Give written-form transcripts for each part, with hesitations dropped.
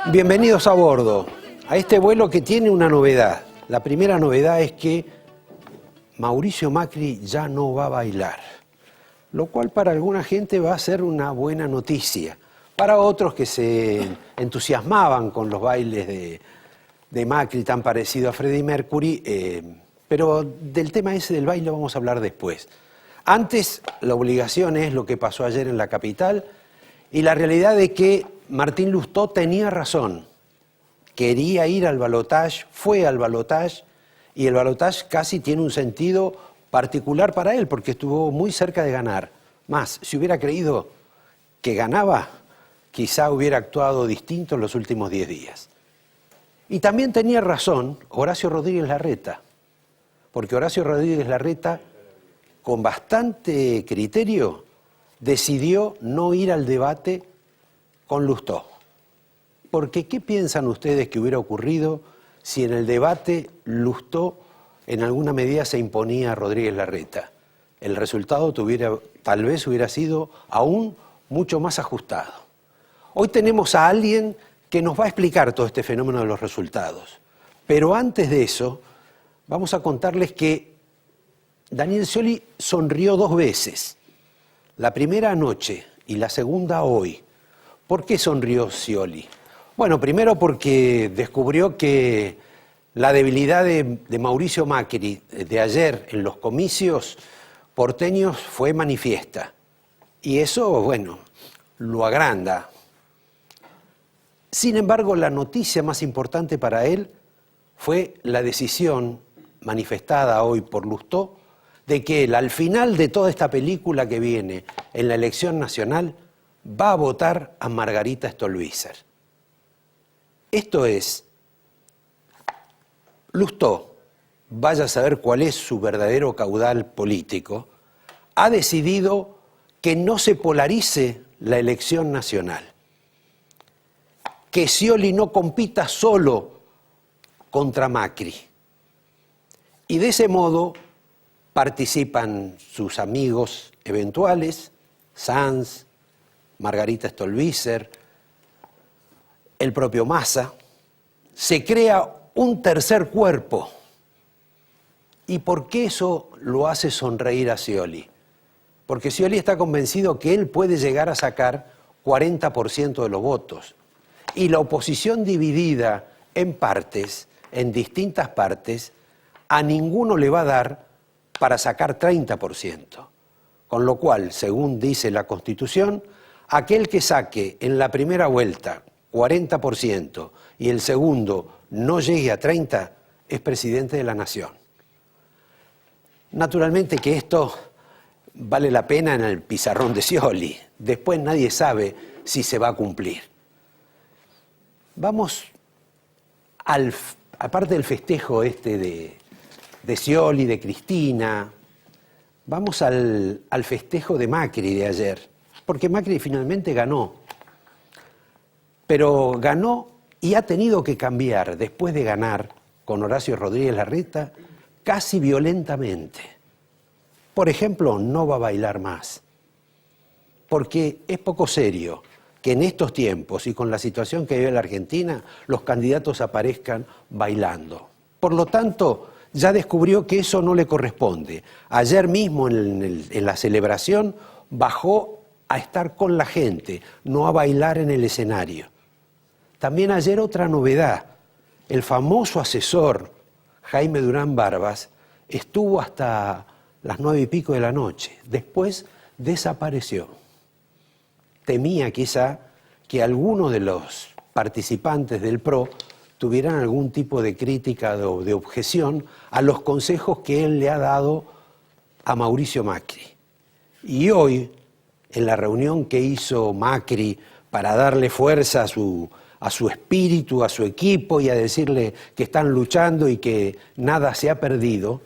Bienvenidos a bordo, a este vuelo que tiene una novedad. La primera novedad es que Mauricio Macri ya no va a bailar, lo cual para alguna gente va a ser una buena noticia. Para otros que se entusiasmaban con los bailes de Macri tan parecido a Freddie Mercury, pero del tema ese del baile vamos a hablar después. Antes, la obligación es lo que pasó ayer en la capital y la realidad de que Martín Lustó tenía razón. Quería ir al balotaje, fue al balotaje y el balotaje casi tiene un sentido particular para él porque estuvo muy cerca de ganar. Más, si hubiera creído que ganaba, quizá hubiera actuado distinto en los últimos 10 días. Y también tenía razón Horacio Rodríguez Larreta, porque Horacio Rodríguez Larreta, con bastante criterio, decidió no ir al debate con Lustó. Porque, ¿qué piensan ustedes que hubiera ocurrido si en el debate Lustó en alguna medida se imponía a Rodríguez Larreta? El resultado tal vez hubiera sido aún mucho más ajustado. Hoy tenemos a alguien que nos va a explicar todo este fenómeno de los resultados. Pero antes de eso, vamos a contarles que Daniel Scioli sonrió 2 veces. La primera anoche y la segunda hoy. ¿Por qué sonrió Scioli? Bueno, primero porque descubrió que la debilidad de Mauricio Macri de ayer en los comicios porteños fue manifiesta. Y eso, bueno, lo agranda. Sin embargo, la noticia más importante para él fue la decisión manifestada hoy por Lustó de que él, al final de toda esta película que viene en la elección nacional, va a votar a Margarita Stolbizer. Esto es, Lustó, vaya a saber cuál es su verdadero caudal político, ha decidido que no se polarice la elección nacional, que Scioli no compita solo contra Macri. Y de ese modo participan sus amigos eventuales, Sanz, Margarita Stolbizer, el propio Massa. Se crea un tercer cuerpo. ¿Y por qué eso lo hace sonreír a Scioli? Porque Scioli está convencido que él puede llegar a sacar 40% de los votos. Y la oposición dividida en partes, en distintas partes, a ninguno le va a dar para sacar 30%. Con lo cual, según dice la Constitución, aquel que saque en la primera vuelta 40% y el segundo no llegue a 30%, es presidente de la Nación. Naturalmente que esto vale la pena en el pizarrón de Scioli. Después nadie sabe si se va a cumplir. Vamos aparte del festejo de Scioli, de Cristina, vamos al festejo de Macri de ayer, porque Macri finalmente ganó, pero ganó y ha tenido que cambiar, después de ganar con Horacio Rodríguez Larreta, casi violentamente. Por ejemplo, no va a bailar más, porque es poco serio que en estos tiempos y con la situación que vive la Argentina, los candidatos aparezcan bailando. Por lo tanto, ya descubrió que eso no le corresponde. Ayer mismo en la celebración bajó a estar con la gente, no a bailar en el escenario. También ayer otra novedad, el famoso asesor Jaime Durán Barbas estuvo hasta las 9:00 de la noche, después desapareció. Temía quizá que algunos de los participantes del PRO tuvieran algún tipo de crítica o de objeción a los consejos que él le ha dado a Mauricio Macri. Y hoy, en la reunión que hizo Macri para darle fuerza a su espíritu, a su equipo y a decirle que están luchando y que nada se ha perdido,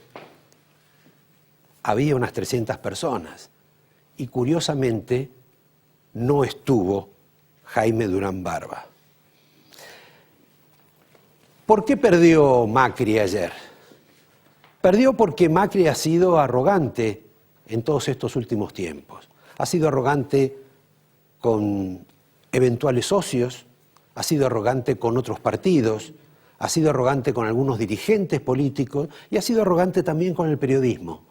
había unas 300 personas. Y curiosamente no estuvo Jaime Durán Barba. ¿Por qué perdió Macri ayer? Perdió porque Macri ha sido arrogante en todos estos últimos tiempos. Ha sido arrogante con eventuales socios, ha sido arrogante con otros partidos, ha sido arrogante con algunos dirigentes políticos y ha sido arrogante también con el periodismo.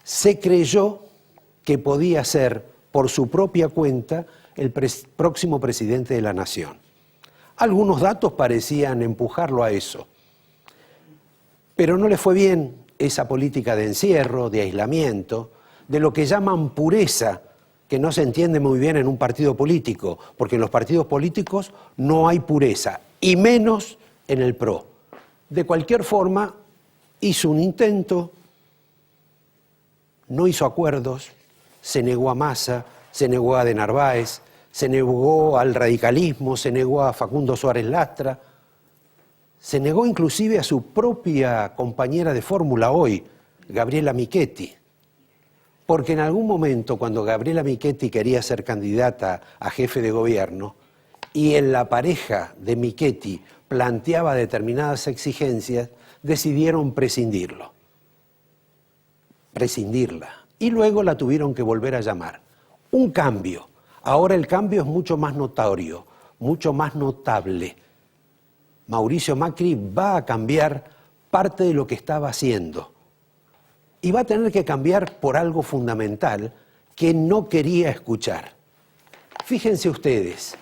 Se creyó que podía ser, por su propia cuenta, el próximo presidente de la nación. Algunos datos parecían empujarlo a eso. Pero no le fue bien esa política de encierro, de aislamiento, de lo que llaman pureza, que no se entiende muy bien en un partido político, porque en los partidos políticos no hay pureza, y menos en el PRO. De cualquier forma, hizo un intento, no hizo acuerdos, se negó a Massa, se negó a De Narváez, se negó al radicalismo, se negó a Facundo Suárez Lastra, se negó inclusive a su propia compañera de fórmula hoy, Gabriela Michetti, porque en algún momento cuando Gabriela Michetti quería ser candidata a jefe de gobierno y en la pareja de Michetti planteaba determinadas exigencias, decidieron prescindirla. Y luego la tuvieron que volver a llamar. Un cambio. Ahora el cambio es mucho más notorio, mucho más notable. Mauricio Macri va a cambiar parte de lo que estaba haciendo. Y va a tener que cambiar por algo fundamental que no quería escuchar. Fíjense ustedes,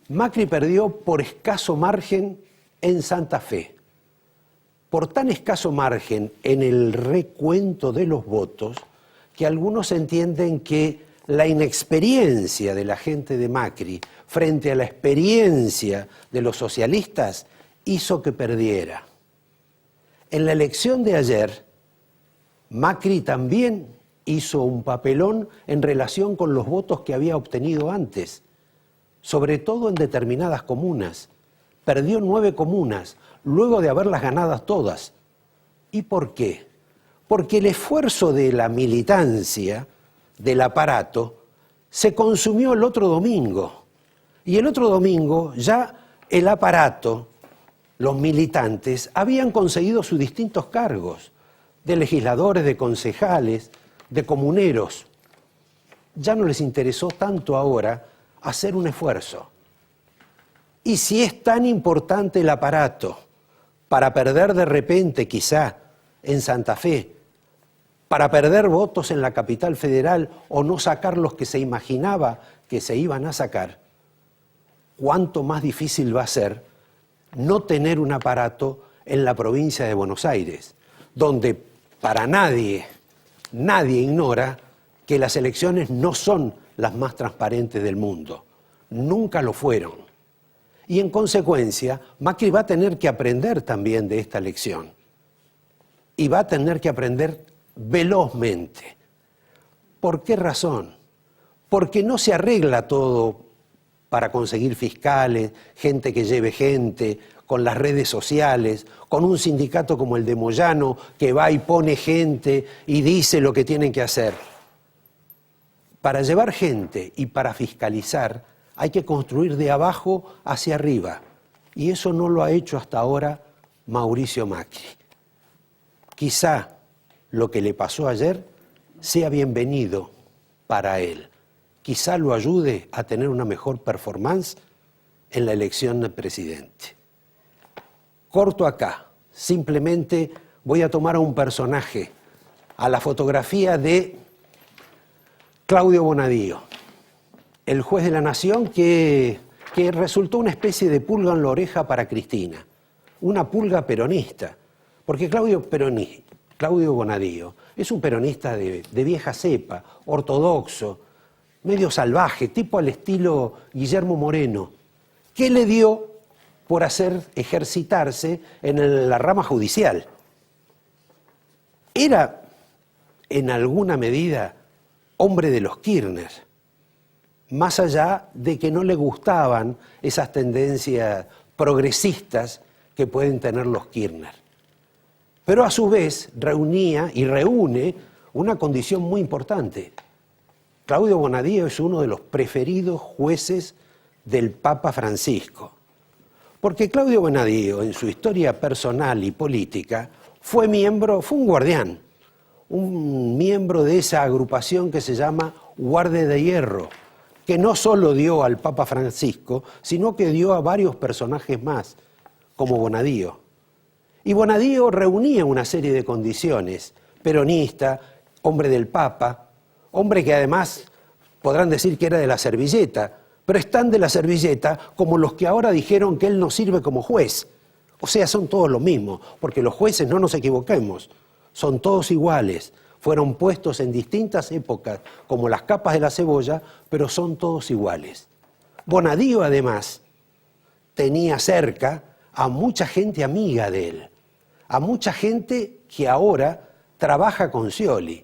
Macri perdió por escaso margen en Santa Fe. Por tan escaso margen en el recuento de los votos que algunos entienden que la inexperiencia de la gente de Macri frente a la experiencia de los socialistas hizo que perdiera. En la elección de ayer, Macri también hizo un papelón en relación con los votos que había obtenido antes, sobre todo en determinadas comunas. Perdió 9 comunas, luego de haberlas ganadas todas. ¿Y por qué? Porque el esfuerzo de la militancia, del aparato, se consumió el otro domingo. Y el otro domingo ya el aparato, los militantes, habían conseguido sus distintos cargos, de legisladores, de concejales, de comuneros. Ya no les interesó tanto ahora hacer un esfuerzo. Y si es tan importante el aparato para perder de repente, quizá, en Santa Fe, para perder votos en la capital federal o no sacar los que se imaginaba que se iban a sacar, ¿cuánto más difícil va a ser no tener un aparato en la provincia de Buenos Aires, donde para nadie ignora que las elecciones no son las más transparentes del mundo, nunca lo fueron. Y en consecuencia, Macri va a tener que aprender también de esta lección. Y va a tener que aprender velozmente. ¿Por qué razón? Porque no se arregla todo para conseguir fiscales, gente que lleve gente, con las redes sociales, con un sindicato como el de Moyano que va y pone gente y dice lo que tienen que hacer. Para llevar gente y para fiscalizar hay que construir de abajo hacia arriba. Y eso no lo ha hecho hasta ahora Mauricio Macri. Quizá lo que le pasó ayer sea bienvenido para él. Quizá lo ayude a tener una mejor performance en la elección del presidente. Corto acá. Simplemente voy a tomar a un personaje, a la fotografía de Claudio Bonadío, el juez de la Nación que resultó una especie de pulga en la oreja para Cristina, una pulga peronista, porque Claudio Bonadío es un peronista de vieja cepa, ortodoxo, medio salvaje, tipo al estilo Guillermo Moreno. ¿Qué le dio por hacer ejercitarse en la rama judicial? Era, en alguna medida, hombre de los Kirchner, más allá de que no le gustaban esas tendencias progresistas que pueden tener los Kirchner. Pero a su vez reunía y reúne una condición muy importante. Claudio Bonadío es uno de los preferidos jueces del Papa Francisco, porque Claudio Bonadío, en su historia personal y política, fue un guardián, un miembro de esa agrupación que se llama Guardia de Hierro, que no solo dio al Papa Francisco, sino que dio a varios personajes más, como Bonadío. Y Bonadío reunía una serie de condiciones: peronista, hombre del Papa, hombre que además podrán decir que era de la servilleta, pero es tan de la servilleta como los que ahora dijeron que él no sirve como juez. O sea, son todos lo mismo, porque los jueces, no nos equivoquemos, son todos iguales. Fueron puestos en distintas épocas como las capas de la cebolla, pero son todos iguales. Bonadío, además, tenía cerca a mucha gente amiga de él, a mucha gente que ahora trabaja con Scioli.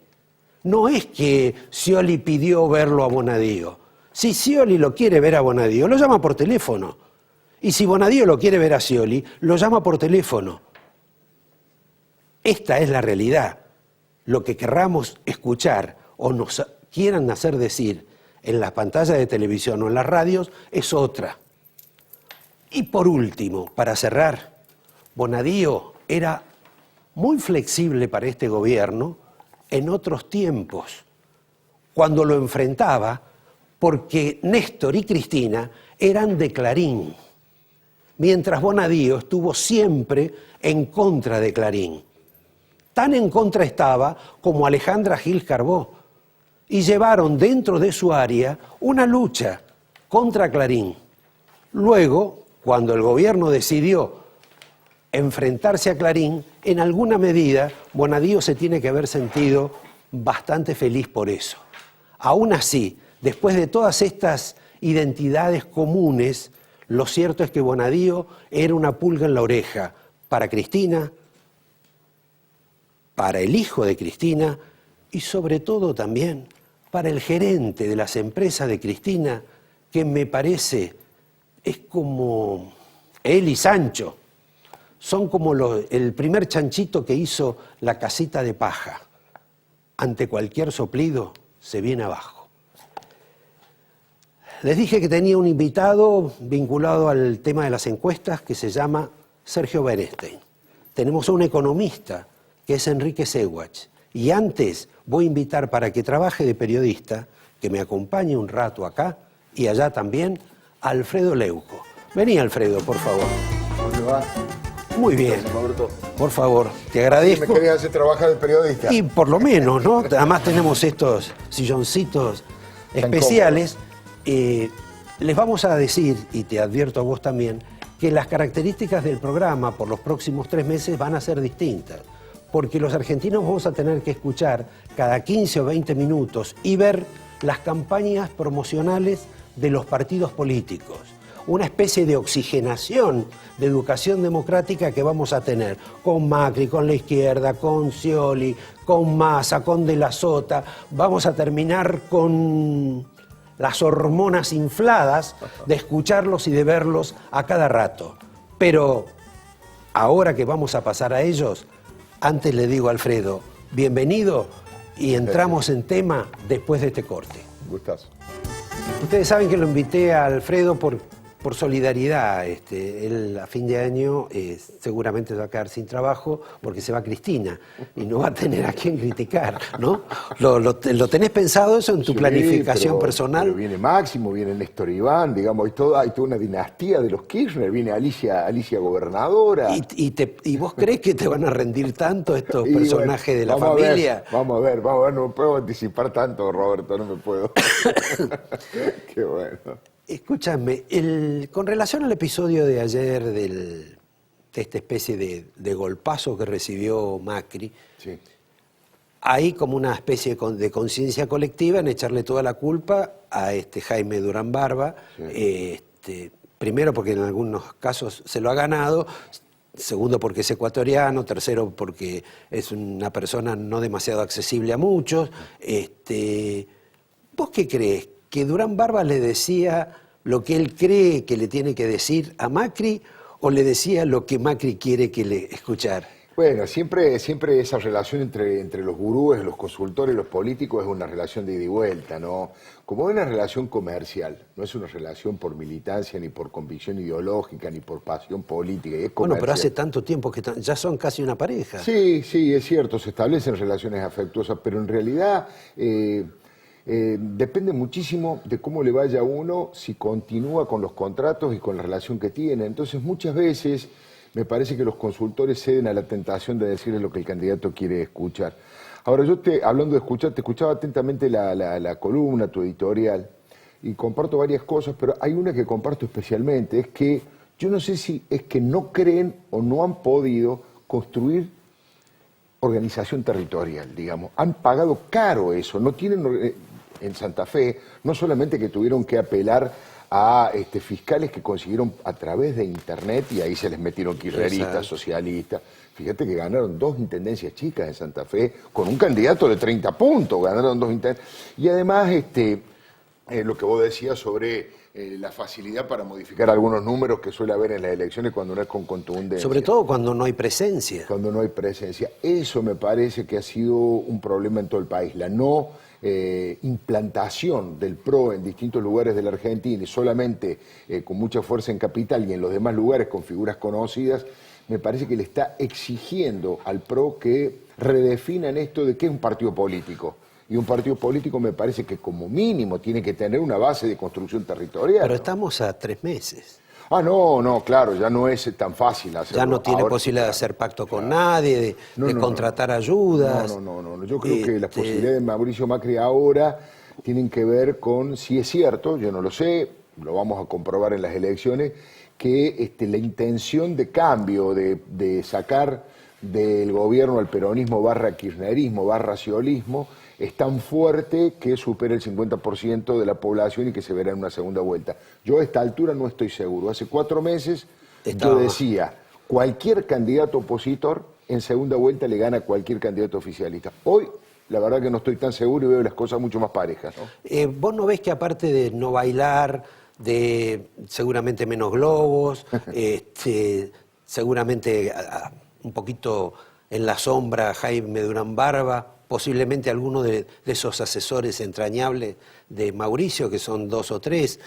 No es que Scioli pidió verlo a Bonadío. Si Scioli lo quiere ver a Bonadío, lo llama por teléfono. Y si Bonadío lo quiere ver a Scioli, lo llama por teléfono. Esta es la realidad. Lo que querramos escuchar o nos quieran hacer decir en las pantallas de televisión o en las radios es otra. Y por último, para cerrar, Bonadío era muy flexible para este gobierno en otros tiempos, cuando lo enfrentaba, porque Néstor y Cristina eran de Clarín, mientras Bonadío estuvo siempre en contra de Clarín. Tan en contra estaba como Alejandra Gil Carbó, y llevaron dentro de su área una lucha contra Clarín. Luego, cuando el gobierno decidió enfrentarse a Clarín, en alguna medida Bonadío se tiene que haber sentido bastante feliz por eso. Aún así, después de todas estas identidades comunes, lo cierto es que Bonadío era una pulga en la oreja para Cristina, para el hijo de Cristina y sobre todo también para el gerente de las empresas de Cristina, que me parece es como él y Sancho. Son como el primer chanchito que hizo la casita de paja. Ante cualquier soplido se viene abajo. Les dije que tenía un invitado vinculado al tema de las encuestas que se llama Sergio Berenstein. Tenemos a un economista que es Enrique Seguach. Y antes voy a invitar para que trabaje de periodista, que me acompañe un rato acá y allá también, a Alfredo Leuco. Vení, Alfredo, por favor. ¿Cómo le va? Muy bien. Gracias, Roberto. Por favor, te agradezco. ¿Me querías hacer trabajar de periodista? Y por lo menos, ¿no? Además tenemos estos silloncitos especiales. Les vamos a decir, y te advierto a vos también, que las características del programa por los próximos 3 meses van a ser distintas. Porque los argentinos vamos a tener que escuchar cada 15 o 20 minutos y ver las campañas promocionales de los partidos políticos. Una especie de oxigenación de educación democrática que vamos a tener con Macri, con la izquierda, con Scioli, con Massa, con De la Sota. Vamos a terminar con las hormonas infladas de escucharlos y de verlos a cada rato. Pero ahora que vamos a pasar a ellos, antes le digo a Alfredo, bienvenido, y entramos en tema después de este corte. Gustazo. Ustedes saben que lo invité a Alfredo por solidaridad. Él a fin de año seguramente va a quedar sin trabajo porque se va Cristina y no va a tener a quién criticar, ¿no? ¿Lo tenés pensado eso en tu planificación personal? Pero viene Máximo, viene Néstor Iván, digamos, hay toda una dinastía de los Kirchner, viene Alicia gobernadora. ¿Y vos crees que te van a rendir tanto estos personajes de la familia? Vamos a ver, no me puedo anticipar tanto, Roberto, no me puedo. Qué bueno. Escúchame, con relación al episodio de ayer de esta especie de golpazo que recibió Macri, sí, hay como una especie de conciencia colectiva en echarle toda la culpa a Jaime Durán Barba, sí. Primero porque en algunos casos se lo ha ganado, segundo porque es ecuatoriano, tercero porque es una persona no demasiado accesible a muchos. ¿Vos qué crees? ¿Que Durán Barba le decía lo que él cree que le tiene que decir a Macri o le decía lo que Macri quiere que le escuchar? Bueno, siempre esa relación entre los gurúes, los consultores, los políticos es una relación de ida y vuelta, ¿no? Como es una relación comercial, no es una relación por militancia, ni por convicción ideológica, ni por pasión política, es comercial. Bueno, pero hace tanto tiempo que ya son casi una pareja. Sí, es cierto, se establecen relaciones afectuosas, pero en realidad depende muchísimo de cómo le vaya a uno, si continúa con los contratos y con la relación que tiene. Entonces, muchas veces me parece que los consultores ceden a la tentación de decirle lo que el candidato quiere escuchar. Ahora, hablando de escuchar, te escuchaba atentamente la columna, tu editorial, y comparto varias cosas, pero hay una que comparto especialmente, es que yo no sé si es que no creen o no han podido construir organización territorial, digamos. Han pagado caro eso, no tienen en Santa Fe, no solamente que tuvieron que apelar a fiscales que consiguieron a través de internet, y ahí se les metieron kirchneristas, socialistas. Fíjate que ganaron 2 intendencias chicas en Santa Fe, con un candidato de 30 puntos, ganaron 2 intendencias. Y además, lo que vos decías sobre la facilidad para modificar algunos números que suele haber en las elecciones cuando no es con contundencia. Sobre todo cuando no hay presencia. Cuando no hay presencia. Eso me parece que ha sido un problema en todo el país. La no implantación del PRO en distintos lugares de la Argentina y solamente con mucha fuerza en capital y en los demás lugares con figuras conocidas, me parece que le está exigiendo al PRO que redefinan esto de qué es un partido político. Y un partido político me parece que como mínimo tiene que tener una base de construcción territorial. Pero estamos a 3 meses. Ah, no, claro, ya no es tan fácil hacerlo. Ya no tiene posibilidad de hacer pacto con nadie, de contratar ayudas. No. Yo creo que las posibilidades de Mauricio Macri ahora tienen que ver con, si es cierto, yo no lo sé, lo vamos a comprobar en las elecciones, que la intención de cambio, de sacar del gobierno al peronismo / kirchnerismo / ciolismo, es tan fuerte que supera el 50% de la población y que se verá en una segunda vuelta. Yo a esta altura no estoy seguro. Hace 4 meses yo decía, cualquier candidato opositor en segunda vuelta le gana a cualquier candidato oficialista. Hoy, la verdad que no estoy tan seguro y veo las cosas mucho más parejas, ¿no? ¿Vos no ves que aparte de no bailar, de seguramente menos globos, seguramente un poquito en la sombra Jaime Durán Barba, posiblemente alguno de esos asesores entrañables de Mauricio, que son 2 o 3,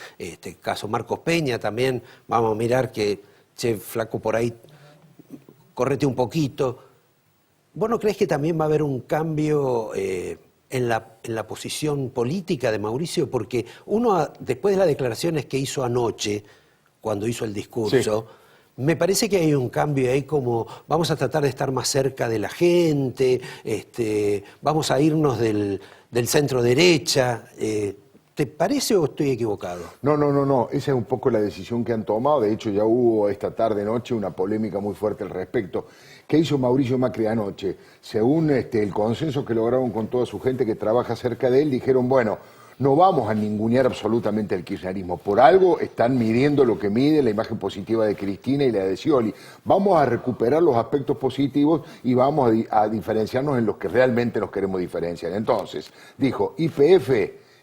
caso Marcos Peña también, vamos a mirar que, che, flaco, por ahí, correte un poquito. ¿Vos no crees que también va a haber un cambio en la posición política de Mauricio? Porque uno, después de las declaraciones que hizo anoche, cuando hizo el discurso, sí, me parece que hay un cambio ahí, como vamos a tratar de estar más cerca de la gente, vamos a irnos del centro derecha. ¿Te parece o estoy equivocado? No. Esa es un poco la decisión que han tomado. De hecho, ya hubo esta tarde-noche una polémica muy fuerte al respecto. ¿Qué hizo Mauricio Macri anoche? Según el consenso que lograron con toda su gente que trabaja cerca de él, dijeron, bueno, no vamos a ningunear absolutamente el kirchnerismo. Por algo están midiendo lo que mide la imagen positiva de Cristina y la de Scioli. Vamos a recuperar los aspectos positivos y vamos a diferenciarnos en los que realmente nos queremos diferenciar. Entonces, dijo, YPF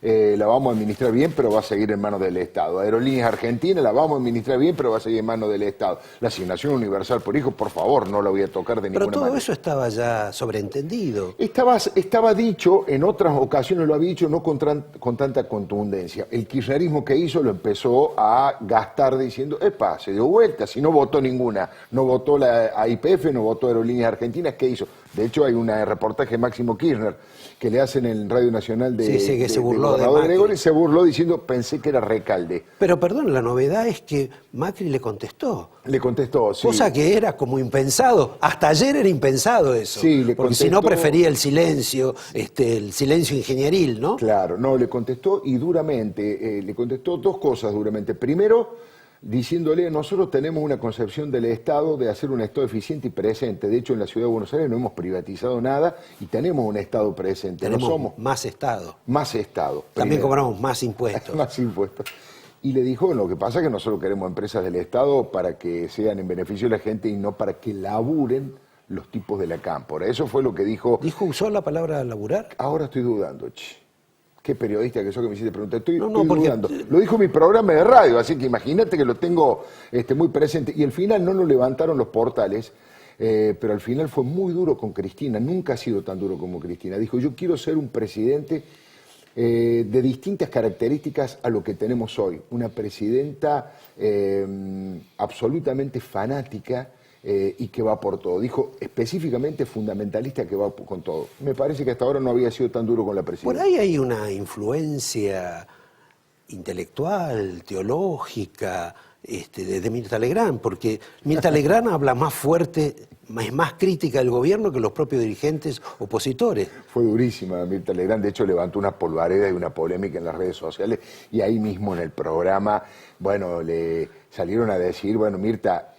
la vamos a administrar bien, pero va a seguir en manos del Estado. Aerolíneas Argentinas la vamos a administrar bien, pero va a seguir en manos del Estado. La asignación universal por hijo, por favor, no la voy a tocar de ninguna manera. Pero todo eso estaba ya sobreentendido. Estaba dicho, en otras ocasiones lo había dicho, no con tanta contundencia. El kirchnerismo que hizo lo empezó a gastar diciendo, se dio vuelta, si no votó ninguna. No votó a YPF, no votó Aerolíneas Argentinas, ¿qué hizo? De hecho, hay un reportaje de Máximo Kirchner que le hacen en Radio Nacional de se burló de Gregori, y se burló diciendo, pensé que era Recalde. Pero perdón, la novedad es que Macri le contestó. Le contestó, sí. Cosa que era como impensado. Hasta ayer era impensado eso. Sí, le porque contestó, si no prefería el silencio ingenieril, ¿no? Claro, no, le contestó y duramente. Le contestó 2 cosas duramente. Primero, diciéndole, nosotros tenemos una concepción del Estado de hacer un Estado eficiente y presente. De hecho, en la Ciudad de Buenos Aires no hemos privatizado nada y tenemos un Estado presente. Tenemos no somos más Estado. Más Estado. También cobramos más impuestos. Más impuestos. Y le dijo, lo que pasa es que nosotros queremos empresas del Estado para que sean en beneficio de la gente y no para que laburen los tipos de la cámpora. Eso fue lo que dijo. ¿Usó la palabra laburar? Ahora estoy dudando, Qué periodista que sos que me hiciste preguntar. Estoy dudando. Lo dijo mi programa de radio, así que imagínate que lo tengo muy presente. Y al final no nos levantaron los portales, pero al final fue muy duro con Cristina. Nunca ha sido tan duro como Cristina. Dijo, yo quiero ser un presidente de distintas características a lo que tenemos hoy. Una presidenta absolutamente fanática y que va por todo. Dijo específicamente fundamentalista que va con todo. Me parece que hasta ahora no había sido tan duro con la presidencia. Por ahí hay una influencia intelectual, teológica, de Mirta Legrand, porque Mirta Legrand habla más fuerte, es más crítica del gobierno que los propios dirigentes opositores. Fue durísima Mirta Legrand, de hecho levantó una polvareda y una polémica en las redes sociales, y ahí mismo en el programa, bueno, le salieron a decir, bueno, Mirta,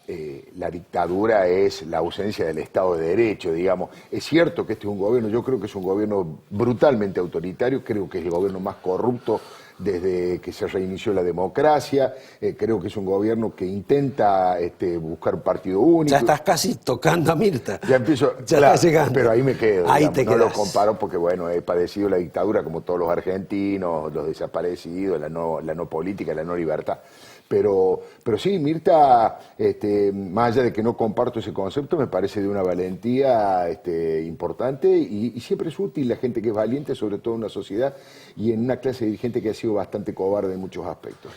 la dictadura es la ausencia del Estado de Derecho, digamos. Es cierto que este es un gobierno, yo creo que es un gobierno brutalmente autoritario, creo que es el gobierno más corrupto desde que se reinició la democracia, creo que es un gobierno que intenta buscar un partido único. Ya estás casi tocando a Mirta. Ya empiezo, ya claro, estás llegando. Pero ahí me quedo, ahí digamos, te no quedas. lo comparo porque, bueno, he padecido la dictadura como todos los argentinos, los desaparecidos, la no política, la no libertad. Pero sí, Mirta, más allá de que no comparto ese concepto, me parece de una valentía importante y siempre es útil la gente que es valiente, sobre todo en una sociedad y en una clase de dirigente que ha sido bastante cobarde en muchos aspectos.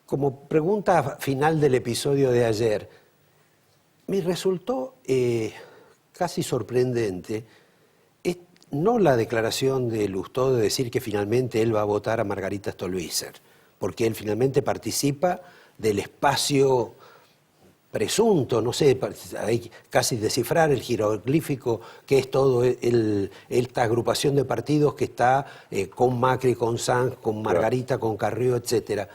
Como pregunta final del episodio de ayer, me resultó casi sorprendente, no la declaración de Lustó de decir que finalmente él va a votar a Margarita Stolbizer, porque él finalmente participa del espacio presunto, no sé, hay casi descifrar el jeroglífico que es todo esta agrupación de partidos que está con Macri, con Sanz, con Margarita, con Carrió, etcétera.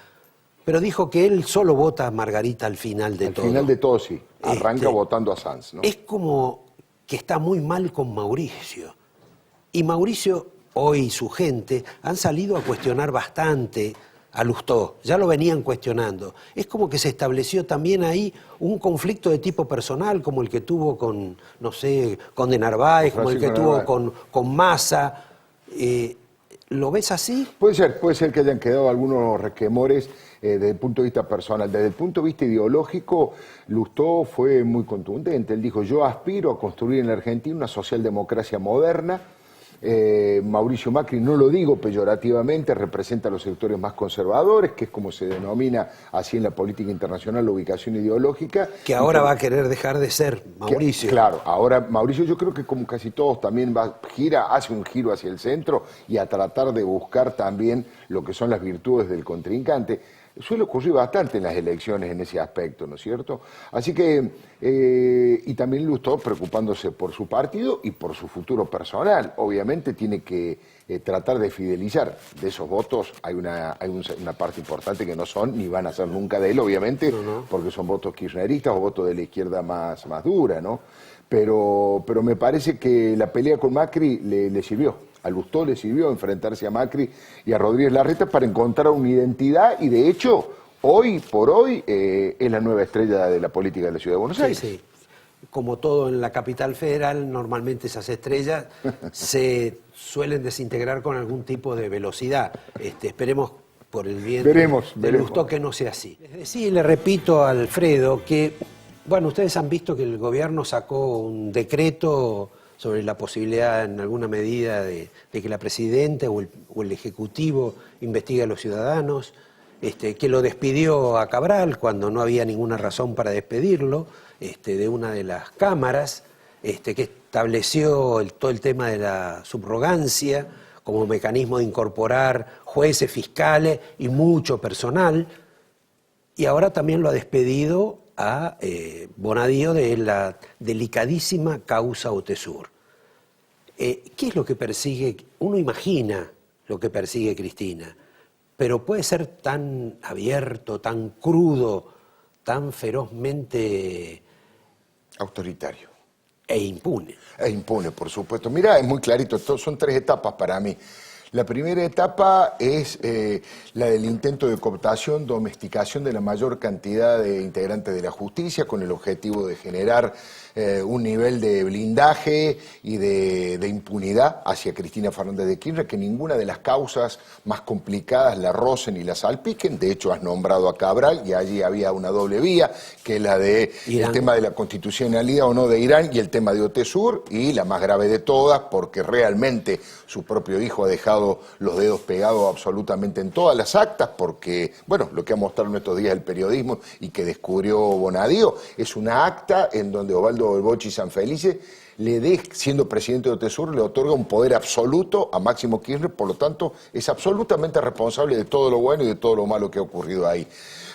Pero dijo que él solo vota a Margarita al final de todo. Al final de todo, sí. Arranca votando a Sanz, ¿no? Es como que está muy mal con Mauricio. Y Mauricio, hoy y su gente, han salido a cuestionar bastante a Lustó, ya lo venían cuestionando. Es como que se estableció también ahí un conflicto de tipo personal, como el que tuvo con, no sé, con De Narváez, como el que tuvo con Massa. ¿Lo ves así? Puede ser que hayan quedado algunos resquemores desde el punto de vista personal. Desde el punto de vista ideológico, Lustó fue muy contundente. Él dijo, yo aspiro a construir en la Argentina una socialdemocracia moderna. Mauricio Macri, no lo digo peyorativamente, representa a los sectores más conservadores, que es como se denomina así en la política internacional la ubicación ideológica. Que ahora va a querer dejar de ser Mauricio. Claro, ahora Mauricio yo creo que como casi todos también hace un giro hacia el centro y a tratar de buscar también lo que son las virtudes del contrincante. Suele ocurrir bastante en las elecciones en ese aspecto, ¿no es cierto? Así que, y también Lustó preocupándose por su partido y por su futuro personal. Obviamente tiene que tratar de fidelizar. De esos votos hay una parte importante que no son ni van a ser nunca de él, obviamente, porque son votos kirchneristas o votos de la izquierda más dura, ¿no? Pero me parece que la pelea con Macri le sirvió. A Lustó le sirvió enfrentarse a Macri y a Rodríguez Larreta para encontrar una identidad y de hecho, hoy por hoy, es la nueva estrella de la política de la Ciudad de Buenos Aires. Sí. Como todo en la capital federal, normalmente esas estrellas se suelen desintegrar con algún tipo de velocidad. Esperemos por el bien de Lustó que no sea así. Les decía y le repito a Alfredo que, bueno, ustedes han visto que el gobierno sacó un decreto sobre la posibilidad en alguna medida de que la presidenta o el Ejecutivo investigue a los ciudadanos, que lo despidió a Cabral cuando no había ninguna razón para despedirlo, de una de las cámaras, que estableció todo el tema de la subrogancia como mecanismo de incorporar jueces, fiscales y mucho personal, y ahora también lo ha despedido a Bonadío de la delicadísima causa Otesur. ¿Qué es lo que persigue? Uno imagina lo que persigue Cristina, pero puede ser tan abierto, tan crudo, tan ferozmente autoritario. E impune. E impune, por supuesto. Mirá, es muy clarito, son 3 etapas para mí. La primera etapa es la del intento de cooptación, domesticación de la mayor cantidad de integrantes de la justicia con el objetivo de generar un nivel de blindaje y de impunidad hacia Cristina Fernández de Kirchner, que ninguna de las causas más complicadas la rocen y la salpiquen. De hecho, has nombrado a Cabral y allí había una doble vía, que es la de el tema de la constitucionalidad o no de Irán y el tema de Otesur, y la más grave de todas, porque realmente su propio hijo ha dejado estado los dedos pegados absolutamente en todas las actas, porque, bueno, lo que ha mostrado en estos días el periodismo y que descubrió Bonadío, es una acta en donde Osvaldo El Bochy Sanfelice siendo presidente de OTESUR, le otorga un poder absoluto a Máximo Kirchner, por lo tanto, es absolutamente responsable de todo lo bueno y de todo lo malo que ha ocurrido ahí.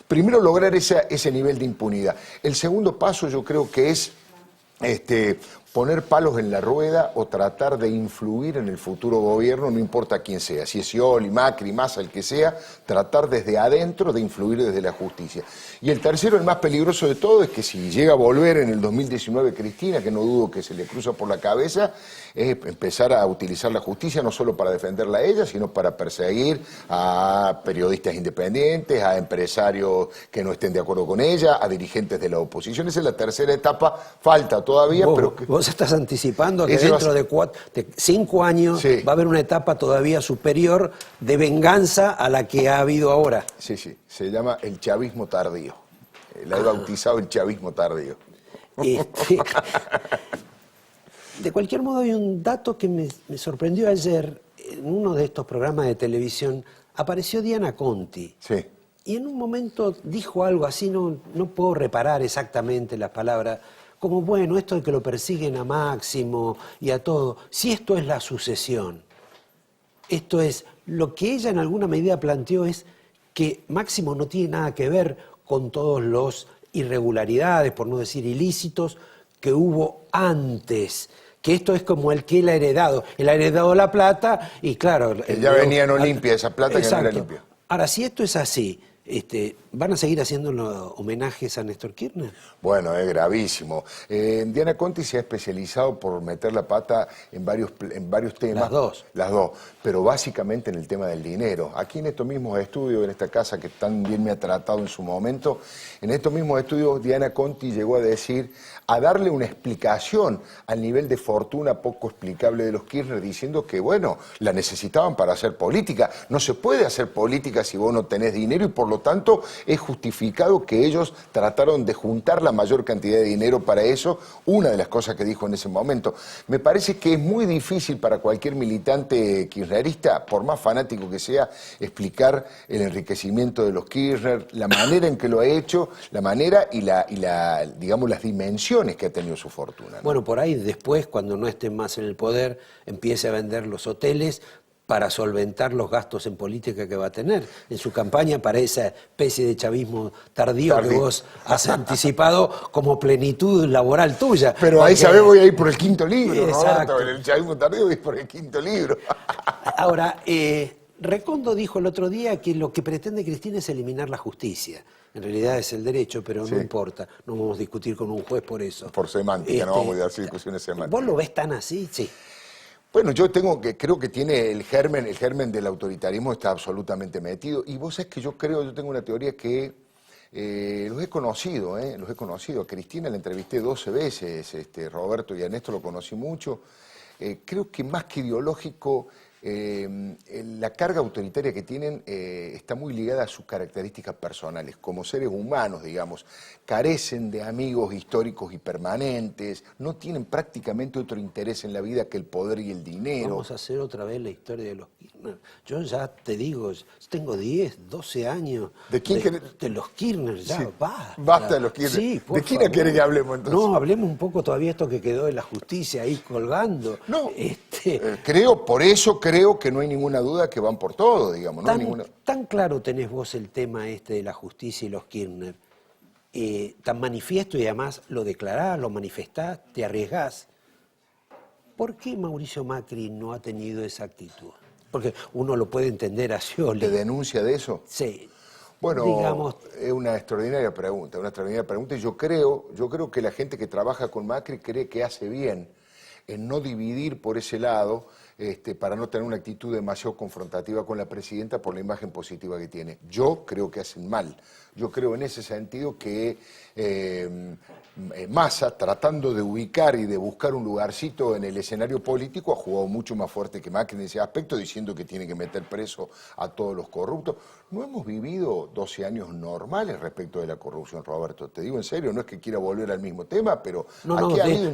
Primero, lograr ese nivel de impunidad. El segundo paso yo creo que es poner palos en la rueda o tratar de influir en el futuro gobierno, no importa quién sea, si es Scioli, Macri, Massa, el que sea, tratar desde adentro de influir desde la justicia. Y el tercero, el más peligroso de todo, es que si llega a volver en el 2019 Cristina, que no dudo que se le cruza por la cabeza, es empezar a utilizar la justicia no solo para defenderla a ella, sino para perseguir a periodistas independientes, a empresarios que no estén de acuerdo con ella, a dirigentes de la oposición. Esa es la tercera etapa, falta todavía, pero... Vos estás anticipando que dentro de 5 años sí, va a haber una etapa todavía superior de venganza a la que ha habido ahora. Sí, sí, se llama el chavismo tardío. La he bautizado el chavismo tardío. De cualquier modo, hay un dato que me sorprendió ayer. En uno de estos programas de televisión apareció Diana Conti. Sí. Y en un momento dijo algo así, no puedo reparar exactamente las palabras, como, bueno, esto de que lo persiguen a Máximo y a todo, si esto es la sucesión, esto es, lo que ella en alguna medida planteó es que Máximo no tiene nada que ver con todos los irregularidades, por no decir ilícitos, que hubo antes, que esto es como el que él ha heredado la plata y claro... Que ya venía no limpia esa plata, exacto, que no era limpia. Ahora, si esto es así, ¿van a seguir haciendo homenajes a Néstor Kirchner? Bueno, es gravísimo. Diana Conti se ha especializado por meter la pata en varios temas. Las dos. Las dos, pero básicamente en el tema del dinero. Aquí en estos mismos estudios, en esta casa que tan bien me ha tratado en su momento, en estos mismos estudios Diana Conti llegó a darle una explicación al nivel de fortuna poco explicable de los Kirchner, diciendo que, bueno, la necesitaban para hacer política. No se puede hacer política si vos no tenés dinero y por lo tanto es justificado que ellos trataron de juntar la mayor cantidad de dinero para eso, una de las cosas que dijo en ese momento. Me parece que es muy difícil para cualquier militante kirchnerista, por más fanático que sea, explicar el enriquecimiento de los Kirchner, la manera en que lo ha hecho, la manera y digamos, las dimensiones que ha tenido su fortuna, ¿no? Bueno, por ahí después, cuando no estén más en el poder, empiece a vender los hoteles para solventar los gastos en política que va a tener en su campaña para esa especie de chavismo tardío que vos has anticipado como plenitud laboral tuya. Pero porque... ahí sabés, voy a ir por el quinto libro, exacto. Roberto, el chavismo tardío es por el quinto libro. Ahora, Recondo dijo el otro día que lo que pretende Cristina es eliminar la justicia. En realidad es el derecho, pero no importa. No vamos a discutir con un juez por eso. Por semántica, no vamos a dar discusiones semánticas. ¿Vos lo ves tan así? Sí. Bueno, creo que tiene el germen del autoritarismo está absolutamente metido. Y vos sabés que yo tengo una teoría que los he conocido. A Cristina la entrevisté 12 veces, Roberto y a Néstor lo conocí mucho. Creo que más que ideológico, la carga autoritaria que tienen está muy ligada a sus características personales. Como seres humanos, digamos, carecen de amigos históricos y permanentes, no tienen prácticamente otro interés en la vida que el poder y el dinero. Vamos a hacer otra vez la historia de los Kirchner. Yo ya te digo, tengo 10, 12 años de los Kirchner, ya sí, basta. Basta de los Kirchner. Sí, ¿De quién querés que hablemos entonces? No, hablemos un poco todavía esto que quedó de la justicia ahí colgando. No, creo que no hay ninguna duda que van por todo, digamos. No hay ninguna... Tan claro tenés vos el tema de la justicia y los Kirchner, tan manifiesto y además lo declarás, lo manifestás, te arriesgás. ¿Por qué Mauricio Macri no ha tenido esa actitud? Porque uno lo puede entender a Scioli. ¿Te denuncia de eso? Sí. Bueno, digamos, es una extraordinaria pregunta, y yo creo que la gente que trabaja con Macri cree que hace bien en no dividir por ese lado, para no tener una actitud demasiado confrontativa con la presidenta por la imagen positiva que tiene. Yo creo que hacen mal. Yo creo en ese sentido que Massa, tratando de ubicar y de buscar un lugarcito en el escenario político, ha jugado mucho más fuerte que Macri en ese aspecto, diciendo que tiene que meter preso a todos los corruptos. No hemos vivido 12 años normales respecto de la corrupción, Roberto. Te digo en serio, no es que quiera volver al mismo tema, pero...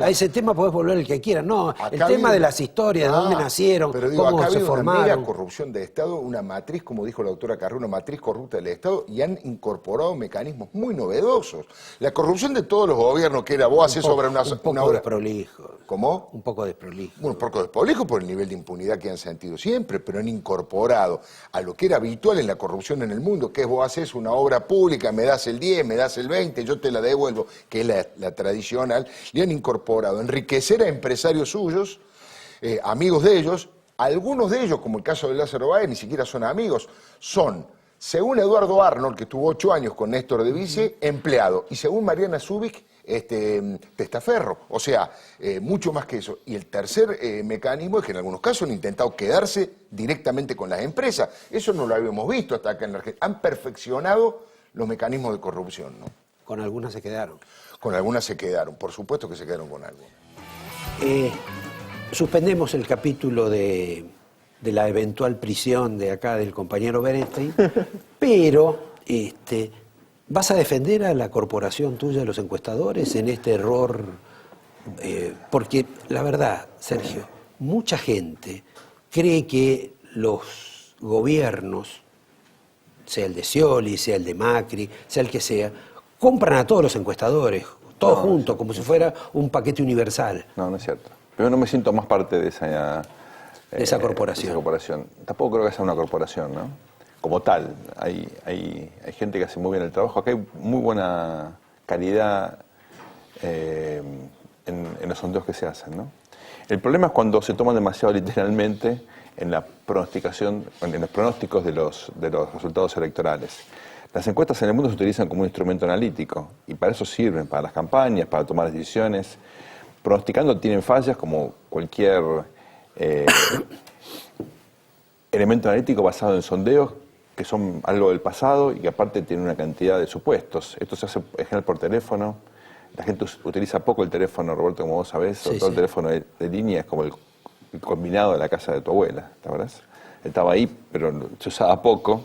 a ese tema podés volver el que quieras. No, el tema de las historias, de dónde nacieron, Pero digo, cómo acá ha se habido una formaron. mega corrupción de Estado, una matriz, como dijo la doctora Carrera, una matriz corrupta del Estado, y han incorporado mecanismos muy novedosos. La corrupción de todos los gobiernos, que era vos haces sobre una poco obra... desprolijo. ¿Cómo? Un poco desprolijo. Bueno, un poco despolijo por el nivel de impunidad que han sentido siempre, pero han incorporado a lo que era habitual en la corrupción en el mundo, que es vos haces una obra pública, me das el 10, me das el 20, yo te la devuelvo, que es la tradicional, le han incorporado enriquecer a empresarios suyos, amigos de ellos, algunos de ellos, como el caso de Lázaro Báez, ni siquiera son amigos, son, según Eduardo Arnold, que estuvo 8 años con Néstor de Vice, empleado, y según Mariana Zubik, testaferro, o sea, mucho más que eso. Y el tercer mecanismo es que en algunos casos han intentado quedarse directamente con las empresas. Eso no lo habíamos visto hasta acá en la Argentina. Han perfeccionado los mecanismos de corrupción, ¿no? Con algunas se quedaron. Con algunas se quedaron, por supuesto que se quedaron con algunas. Suspendemos el capítulo de la eventual prisión de acá del compañero Berenstein, pero ¿vas a defender a la corporación tuya de los encuestadores en este error? Porque la verdad, Sergio, mucha gente cree que los gobiernos, sea el de Scioli, sea el de Macri, sea el que sea, compran a todos los encuestadores, todos juntos, como si fuera un paquete universal. No, no es cierto. Pero no me siento más parte de esa corporación. De esa corporación. Tampoco creo que sea una corporación, ¿no? Como tal, hay gente que hace muy bien el trabajo. Acá hay muy buena calidad en los sondeos que se hacen, ¿no? El problema es cuando se toman demasiado literalmente en la pronosticación, en los pronósticos de los resultados electorales. Las encuestas en el mundo se utilizan como un instrumento analítico y para eso sirven, para las campañas, para tomar decisiones. Pronosticando tienen fallas como cualquier elemento analítico basado en sondeos que son algo del pasado y que aparte tienen una cantidad de supuestos. Esto se hace en general por teléfono. La gente utiliza poco el teléfono, Roberto, como vos sabés. Sí, todo el teléfono de línea es como el combinado de la casa de tu abuela, ¿te acuerdas? Estaba ahí, pero se usaba poco.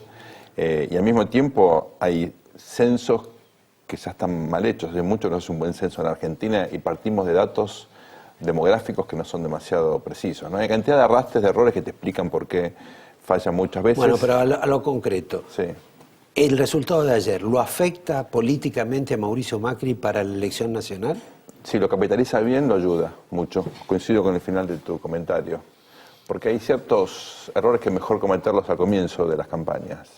Y al mismo tiempo hay censos que ya están mal hechos. Hay mucho que no es un buen censo en Argentina y partimos de datos demográficos que no son demasiado precisos, ¿no? Hay cantidad de arrastres de errores que te explican por qué fallan muchas veces. Bueno, pero a lo concreto. Sí. ¿El resultado de ayer lo afecta políticamente a Mauricio Macri para la elección nacional? Si lo capitaliza bien, lo ayuda mucho. Coincido con el final de tu comentario. Porque hay ciertos errores que es mejor cometerlos al comienzo de las campañas.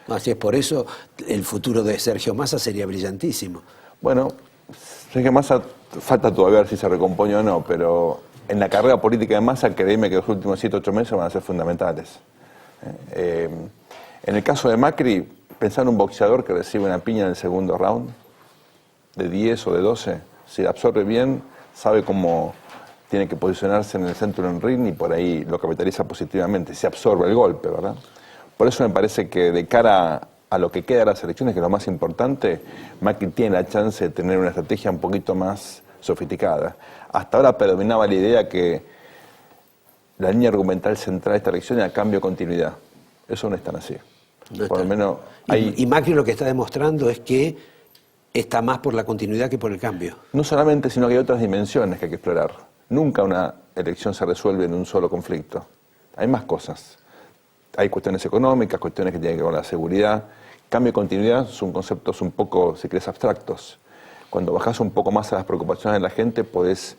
Así es, por eso el futuro de Sergio Massa sería brillantísimo. Bueno, Sergio Massa falta todavía ver si se recompone o no, pero en la carrera política de Massa, créeme que los últimos 7 o 8 meses van a ser fundamentales. En el caso de Macri, pensar en un boxeador que recibe una piña en el segundo round, de 10 o de 12, si absorbe bien, sabe cómo tiene que posicionarse en el centro del ring y por ahí lo capitaliza positivamente, si absorbe el golpe, ¿verdad? Por eso me parece que de cara a lo que queda de las elecciones, que es lo más importante, Macri tiene la chance de tener una estrategia un poquito más sofisticada. Hasta ahora predominaba la idea que la línea argumental central de esta elección era cambio de continuidad. Eso no es tan así. No por lo menos hay... y Macri lo que está demostrando es que está más por la continuidad que por el cambio. No solamente, sino que hay otras dimensiones que hay que explorar. Nunca una elección se resuelve en un solo conflicto. Hay más cosas. Hay cuestiones económicas, cuestiones que tienen que ver con la seguridad. Cambio y continuidad son conceptos un poco, si querés, abstractos. Cuando bajás un poco más a las preocupaciones de la gente, podés,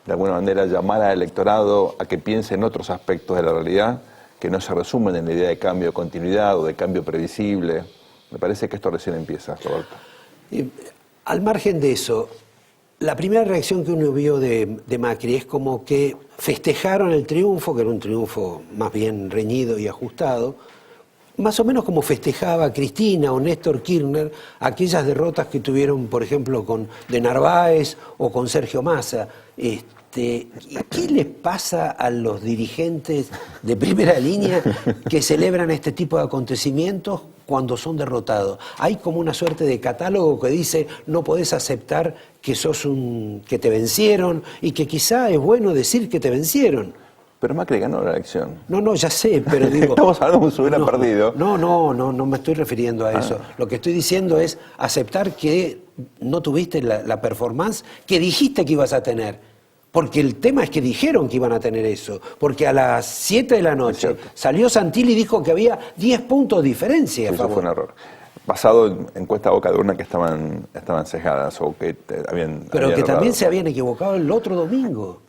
de alguna manera, llamar al electorado a que piense en otros aspectos de la realidad que no se resumen en la idea de cambio de continuidad o de cambio previsible. Me parece que esto recién empieza, Roberto. Y, al margen de eso, la primera reacción que uno vio de Macri es como que festejaron el triunfo, que era un triunfo más bien reñido y ajustado, más o menos como festejaba Cristina o Néstor Kirchner aquellas derrotas que tuvieron, por ejemplo, de Narváez o con Sergio Massa. ¿Qué les pasa a los dirigentes de primera línea que celebran este tipo de acontecimientos cuando son derrotados? Hay como una suerte de catálogo que dice no podés aceptar que que te vencieron y que quizá es bueno decir que te vencieron. Pero Macri ganó la elección. No, ya sé, pero digo... Estamos hablando de un hubiera perdido. No me estoy refiriendo a eso. Lo que estoy diciendo es aceptar que no tuviste la performance que dijiste que ibas a tener. Porque el tema es que dijeron que iban a tener eso. Porque a las 7 de la noche salió Santilli y dijo que había 10 puntos de diferencia. Eso fue un error. Basado en encuestas boca de urna que estaban sesgadas o que habían. Pero que errado. también se habían equivocado el otro domingo.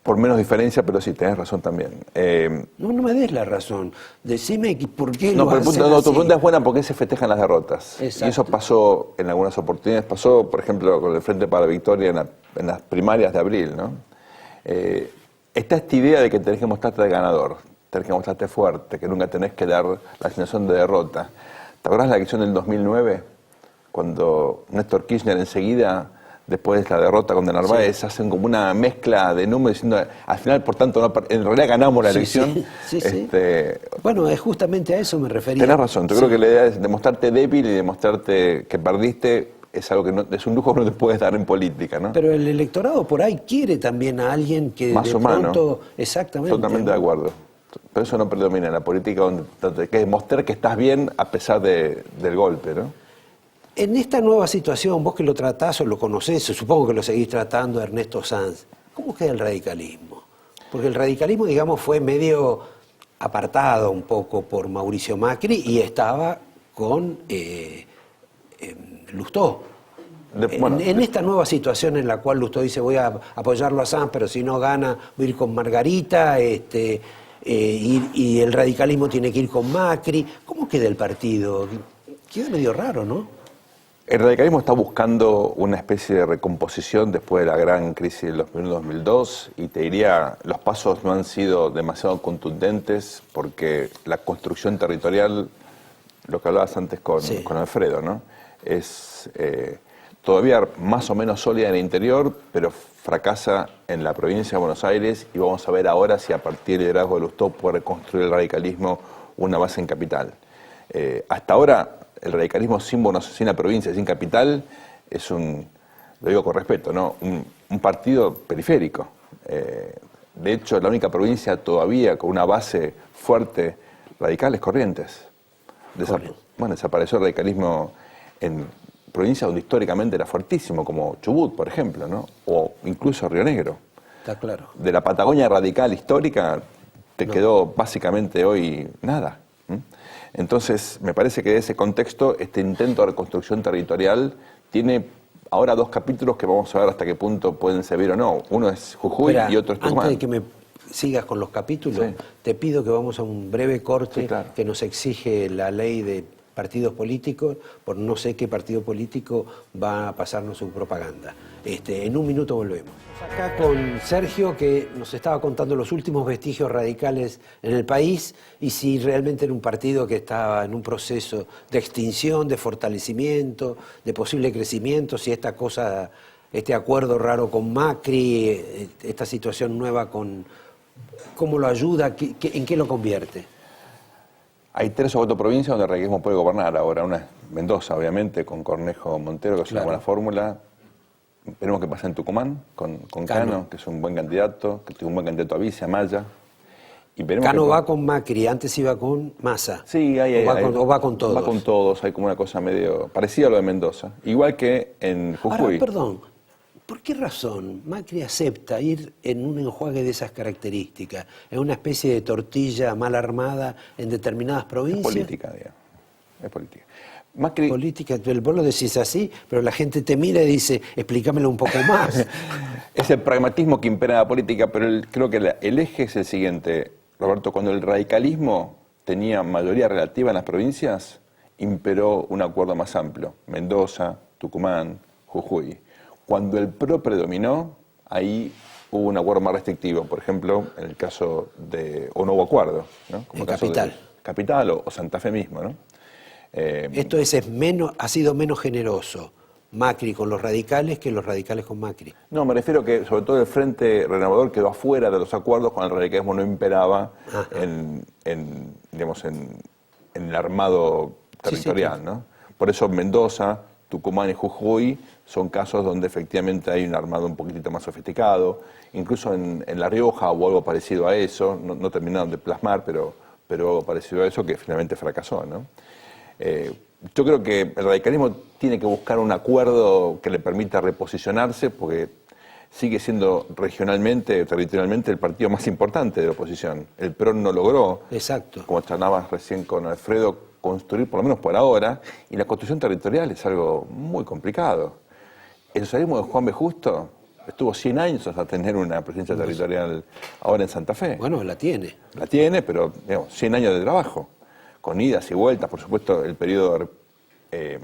Por menos diferencia, pero sí, tenés razón también. No me des la razón. Decime por qué No, lo pero hacen tu así. pregunta es buena porque se festejan las derrotas. Exacto. Y eso pasó en algunas oportunidades. Pasó, por ejemplo, con el Frente para la Victoria en las primarias de abril, ¿no? Está esta idea de que tenés que mostrarte de ganador, tenés que mostrarte fuerte, que nunca tenés que dar la sensación de derrota. ¿Te acordás de la elección del 2009? Cuando Néstor Kirchner enseguida, después de la derrota con De Narváez, hacen como una mezcla de números diciendo, al final, por tanto, en realidad ganamos la elección. Sí. Bueno, es justamente a eso me refería. Tenés razón, yo creo que la idea es demostrarte débil y demostrarte que perdiste, es algo que es un lujo que no te puedes dar en política, ¿no? Pero el electorado por ahí quiere también a alguien que más de humano. pronto... Exactamente. Totalmente de acuerdo. Pero eso no predomina en la política, donde hay que demostrar que estás bien a pesar del golpe, ¿no? En esta nueva situación, vos que lo tratás o lo conocés, supongo que lo seguís tratando, Ernesto Sanz, ¿cómo queda el radicalismo? Porque el radicalismo, digamos, fue medio apartado un poco por Mauricio Macri y estaba con Lustó. En esta nueva situación en la cual Lustó dice voy a apoyarlo a Sanz, pero si no gana voy a ir con Margarita, y el radicalismo tiene que ir con Macri, ¿cómo queda el partido? Queda medio raro, ¿no? El radicalismo está buscando una especie de recomposición después de la gran crisis del 2001-2002 y te diría, los pasos no han sido demasiado contundentes porque la construcción territorial, lo que hablabas antes con Alfredo, ¿no? Es todavía más o menos sólida en el interior, pero fracasa en la provincia de Buenos Aires y vamos a ver ahora si a partir del liderazgo de Lustó puede reconstruir el radicalismo una base en capital. Hasta ahora el radicalismo sin la provincia, sin capital, es lo digo con respeto, ¿no? Un partido periférico. De hecho, la única provincia todavía con una base fuerte radical es Corrientes. Desapareció el radicalismo en provincias donde históricamente era fuertísimo, como Chubut, por ejemplo, ¿no? O incluso Río Negro. Está claro. De la Patagonia radical histórica te quedó básicamente hoy nada. Entonces, me parece que de ese contexto, este intento de reconstrucción territorial tiene ahora dos capítulos que vamos a ver hasta qué punto pueden servir o no. Uno es Jujuy y otro es Tucumán. Antes de que me sigas con los capítulos, te pido que vamos a un breve corte que nos exige la ley de partidos políticos, por no sé qué partido político va a pasarnos su propaganda. En un minuto volvemos. Acá con Sergio, que nos estaba contando los últimos vestigios radicales en el país y si realmente era un partido que estaba en un proceso de extinción, de fortalecimiento, de posible crecimiento, si esta cosa, este acuerdo raro con Macri, esta situación nueva ¿cómo lo ayuda? ¿En qué lo convierte? Hay 3 o 4 provincias donde el radicalismo puede gobernar ahora. Una es Mendoza, obviamente, con Cornejo Montero, que es una buena fórmula. Esperemos que pase en Tucumán, con Cano, que es un buen candidato, que tiene un buen candidato a vice, a Maya. Y Cano va con Macri, antes iba con Massa. Sí, o va con todos. Va con todos, hay como una cosa medio parecida a lo de Mendoza. Igual que en Jujuy. Ahora, perdón, ¿por qué razón Macri acepta ir en un enjuague de esas características, en una especie de tortilla mal armada en determinadas provincias? Es política, digamos. Es política. Macri... Política, vos lo decís así, pero la gente te mira y dice, explícamelo un poco más. Es el pragmatismo que impera en la política, pero creo que el eje es el siguiente, Roberto. Cuando el radicalismo tenía mayoría relativa en las provincias, imperó un acuerdo más amplio. Mendoza, Tucumán, Jujuy. Cuando el PRO predominó, ahí hubo un acuerdo más restrictivo. Por ejemplo, en el caso de... o no hubo acuerdo, ¿no? Como en Capital. Capital o Santa Fe mismo, ¿no? Esto ha sido menos generoso Macri con los radicales que los radicales con Macri. No, me refiero que sobre todo el Frente Renovador quedó afuera de los acuerdos cuando el radicalismo no imperaba en el armado territorial, ¿no? Por eso Mendoza, Tucumán y Jujuy son casos donde efectivamente hay un armado un poquitito más sofisticado. Incluso en La Rioja o algo parecido a eso, no terminaron de plasmar, pero algo parecido a eso que finalmente fracasó, ¿no? Yo creo que el radicalismo tiene que buscar un acuerdo que le permita reposicionarse, porque sigue siendo regionalmente, territorialmente, el partido más importante de la oposición. El PRO no logró, Exacto, como charlabas recién con Alfredo, construir, por lo menos por ahora, y la construcción territorial es algo muy complicado. El socialismo de Juan B. Justo estuvo 100 años hasta tener una presencia territorial ahora en Santa Fe. bueno, la tiene. La tiene, pero digamos, 100 años de trabajo, con idas y vueltas. Por supuesto, el periodo de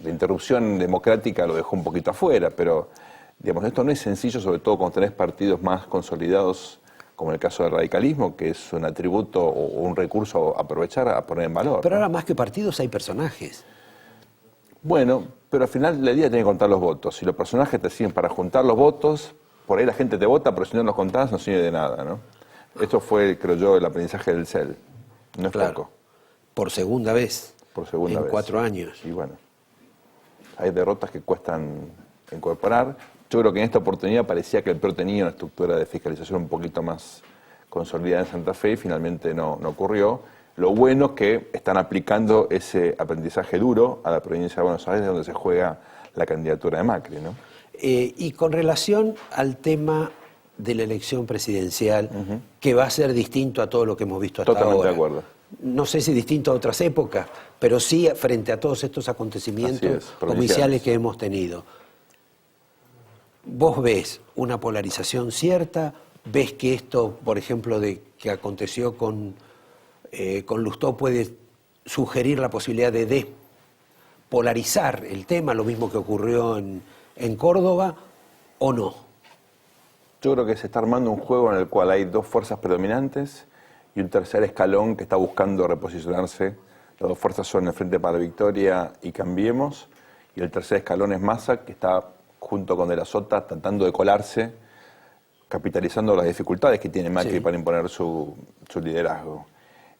interrupción democrática lo dejó un poquito afuera, pero digamos, esto no es sencillo, sobre todo cuando tenés partidos más consolidados, como en el caso del radicalismo, que es un atributo o un recurso a aprovechar, a poner en valor. Pero ¿no? ahora más que partidos hay personajes. Bueno, pero al final del día tenés que contar los votos. Si los personajes te sirven para juntar los votos, por ahí la gente te vota, pero si no los contás no sirve de nada, ¿no? Esto fue, creo yo, el aprendizaje del CEL. No es Claro. poco. Por segunda vez. Por segunda en vez. 4 años. Y bueno, hay derrotas que cuestan incorporar. Yo creo que en esta oportunidad parecía que el PRO tenía una estructura de fiscalización un poquito más consolidada en Santa Fe y finalmente no ocurrió. Lo bueno es que están aplicando ese aprendizaje duro a la provincia de Buenos Aires, donde se juega la candidatura de Macri, ¿no? Y con relación al tema de la elección presidencial, que va a ser distinto a todo lo que hemos visto hasta Totalmente ahora. de acuerdo. No sé si distinto a otras épocas, pero sí frente a todos estos acontecimientos Así es, provinciales que hemos tenido. ¿Vos ves una polarización cierta? ¿Ves que esto, por ejemplo, de que aconteció con Lustó puede sugerir la posibilidad de despolarizar el tema, lo mismo que ocurrió en Córdoba, o no? Yo creo que se está armando un juego en el cual hay dos fuerzas predominantes y un tercer escalón que está buscando reposicionarse. Las dos fuerzas son el Frente para la Victoria y Cambiemos, y el tercer escalón es Massa, que está junto con De la Sota tratando de colarse, capitalizando las dificultades que tiene Macri para imponer su liderazgo.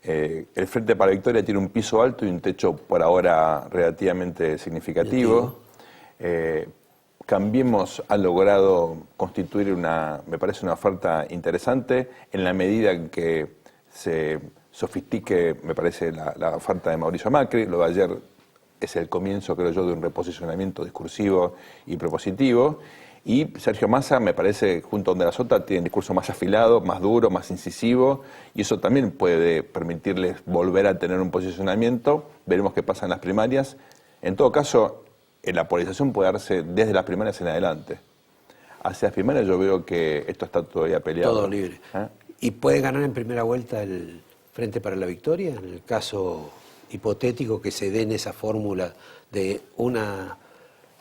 El Frente para la Victoria tiene un piso alto y un techo por ahora relativamente significativo. Cambiemos ha logrado constituir me parece una oferta interesante en la medida en que se sofistique, me parece, la oferta de Mauricio Macri. Lo de ayer es el comienzo, creo yo, de un reposicionamiento discursivo y propositivo. Y Sergio Massa, me parece, junto con De la Sota, tiene un discurso más afilado, más duro, más incisivo, y eso también puede permitirles volver a tener un posicionamiento. Veremos qué pasa en las primarias. En todo caso, la polarización puede darse desde las primarias en adelante. Hacia las primarias yo veo que esto está todavía peleado. Todo libre. ¿Y puede ganar en primera vuelta el Frente para la Victoria, en el caso hipotético que se dé en esa fórmula de una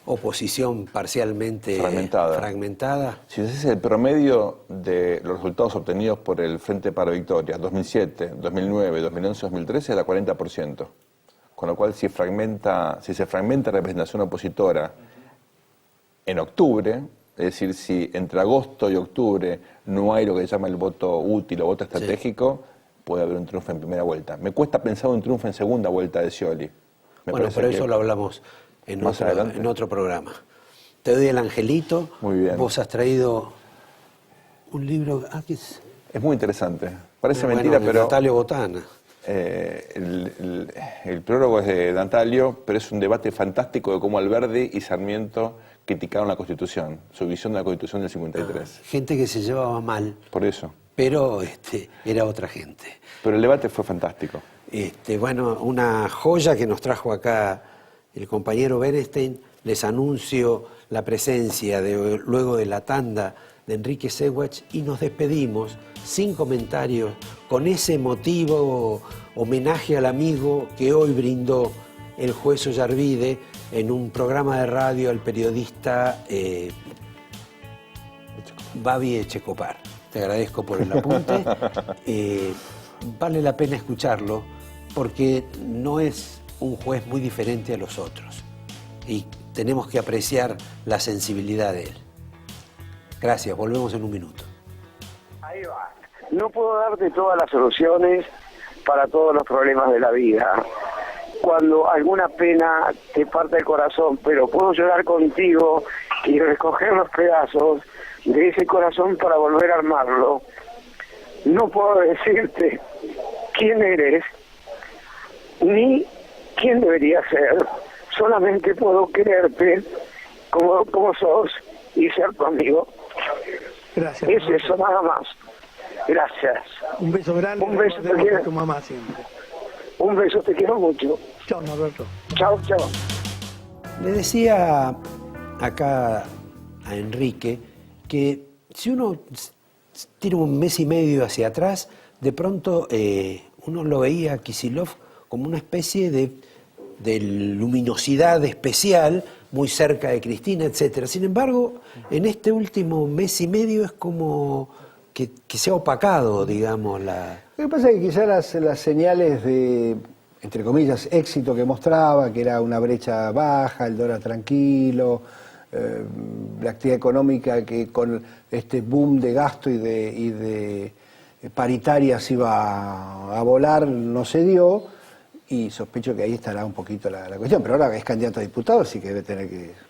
oposición parcialmente fragmentada? Si ese es el promedio de los resultados obtenidos por el Frente para la Victoria, 2007, 2009, 2011, 2013, era 40%. Con lo cual, si se fragmenta la representación opositora en octubre, es decir, si entre agosto y octubre no hay lo que se llama el voto útil o voto estratégico, puede haber un triunfo en primera vuelta. Me cuesta pensar un triunfo en segunda vuelta de Scioli. Bueno, pero eso lo hablamos en otro programa. Te doy el angelito. Muy bien. Vos has traído un libro... Es muy interesante. Parece mentira, pero... Natalio Botana. El prólogo es de Natalio, pero es un debate fantástico de cómo Alberdi y Sarmiento criticaron la Constitución, su visión de la Constitución del 53. Gente que se llevaba mal. Por eso. Pero era otra gente. Pero el debate fue fantástico. Bueno, una joya que nos trajo acá el compañero Bernstein. Les anuncio la presencia luego de la tanda de Enrique Sewach y nos despedimos sin comentarios con ese emotivo homenaje al amigo que hoy brindó el juez Ollarvide en un programa de radio al periodista Babi Echecopar. Te agradezco por el apunte. Vale la pena escucharlo porque no es un juez muy diferente a los otros y tenemos que apreciar la sensibilidad de él. Gracias, volvemos en un minuto. Ahí va. No puedo darte todas las soluciones para todos los problemas de la vida. Cuando alguna pena te parte el corazón, pero puedo llorar contigo y recoger los pedazos de ese corazón para volver a armarlo. No puedo decirte quién eres, ni quién debería ser. Solamente puedo quererte como sos y ser tu amigo. Gracias. Es eso, nada más. Gracias. Un beso grande. Un beso, te a quiero. tu mamá siempre. Un beso, te quiero mucho. Chao, Norberto. Chao, chao. Le decía acá a Enrique que si uno tira un mes y medio hacia atrás, de pronto uno lo veía a Kicillof como una especie de luminosidad especial, muy cerca de Cristina, etcétera. Sin embargo, en este último mes y medio es como que se ha opacado, digamos, la... Lo que pasa es que quizás las señales de, entre comillas, éxito que mostraba, que era una brecha baja, el dólar tranquilo, la actividad económica que con este boom de gasto y de paritarias iba a volar, no se dio, y sospecho que ahí estará un poquito la cuestión. Pero ahora es candidato a diputado, así que debe tener que...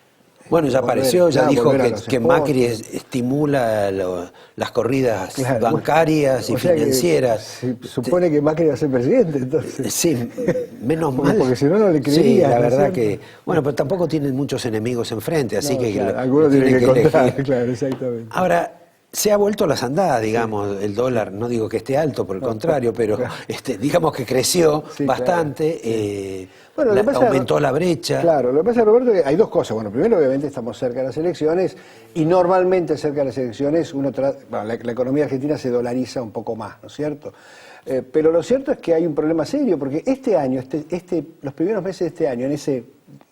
Bueno, ya apareció, ya dijo que Macri estimula estimula las corridas bancarias y o sea financieras. Se supone que Macri va a ser presidente, entonces. Sí, menos mal. Porque si no, no le creería. Sí, la verdad ¿no? que... Bueno, pero tampoco tienen muchos enemigos enfrente, así No, que... claro, algunos tienen que contar, elegir. claro, exactamente. Ahora, se ha vuelto a las andadas, digamos, el dólar, no digo que esté alto, por el contrario, pero claro. Digamos que creció Sí, bastante, claro. Bueno, lo que pasa, aumentó la brecha. Claro, lo que pasa, Roberto, es que hay dos cosas. Bueno, primero, obviamente, estamos cerca de las elecciones y normalmente cerca de las elecciones la economía argentina se dolariza un poco más, ¿no es cierto? Pero lo cierto es que hay un problema serio, porque este año, los primeros meses de este año, en ese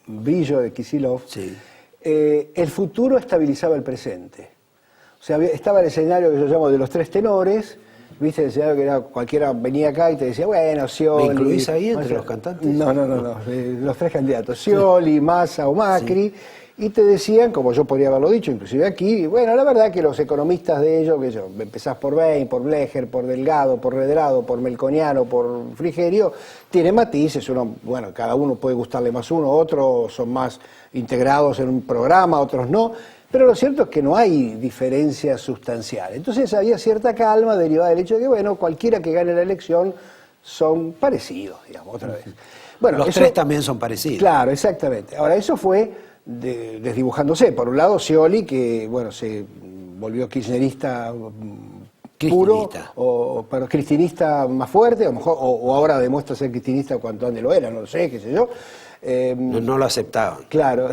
brillo de Kicillof, Sí. El futuro estabilizaba el presente. O sea, estaba el escenario que yo llamo de los tres tenores. ¿Viste? El escenario que era, cualquiera venía acá y te decía, bueno, Scioli... ¿Me incluís ahí entre los cantantes? No, los tres candidatos, Scioli, Massa o Macri, y te decían, como yo podría haberlo dicho, inclusive aquí, bueno, la verdad que los economistas de ellos, que yo, empezás por Bain, por Blecher, por Delgado, por Redrado, por Melconiano, por Frigerio, tienen matices, bueno, cada uno puede gustarle más uno, otros son más integrados en un programa, otros no, pero lo cierto es que no hay diferencia sustancial. Entonces había cierta calma derivada del hecho de que, bueno, cualquiera que gane la elección son parecidos, digamos, otra vez. Bueno, Los tres también son parecidos. Claro, exactamente. Ahora, eso fue desdibujándose. Por un lado, Scioli, que, bueno, se volvió kirchnerista puro, pero cristinista más fuerte, a lo mejor, o ahora demuestra ser cristinista cuando antes lo era, no lo sé, qué sé yo. No lo aceptaban. Claro,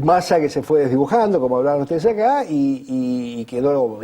Massa que se fue desdibujando, como hablaban ustedes acá, y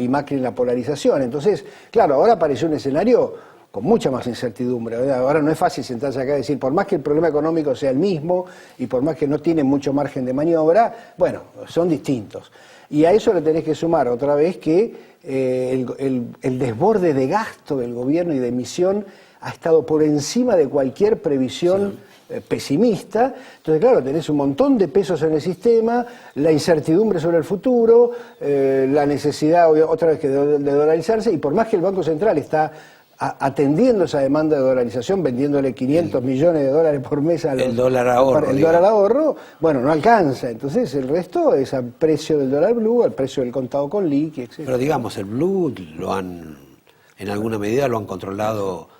Macri en la polarización. Entonces, claro, ahora apareció un escenario con mucha más incertidumbre, ¿verdad? Ahora no es fácil sentarse acá y decir, por más que el problema económico sea el mismo y por más que no tienen mucho margen de maniobra, bueno, son distintos. Y a eso le tenés que sumar otra vez que el desborde de gasto del gobierno y de emisión ha estado por encima de cualquier previsión pesimista. Entonces, claro, tenés un montón de pesos en el sistema, la incertidumbre sobre el futuro, la necesidad otra vez de dolarizarse, y por más que el Banco Central está atendiendo esa demanda de dolarización, vendiéndole 500 millones de dólares por mes el dólar ahorro. El dólar ahorro, bueno, no alcanza. Entonces, el resto es al precio del dólar blue, al precio del contado con liqui, etc. Pero digamos, el blue en alguna medida lo han controlado.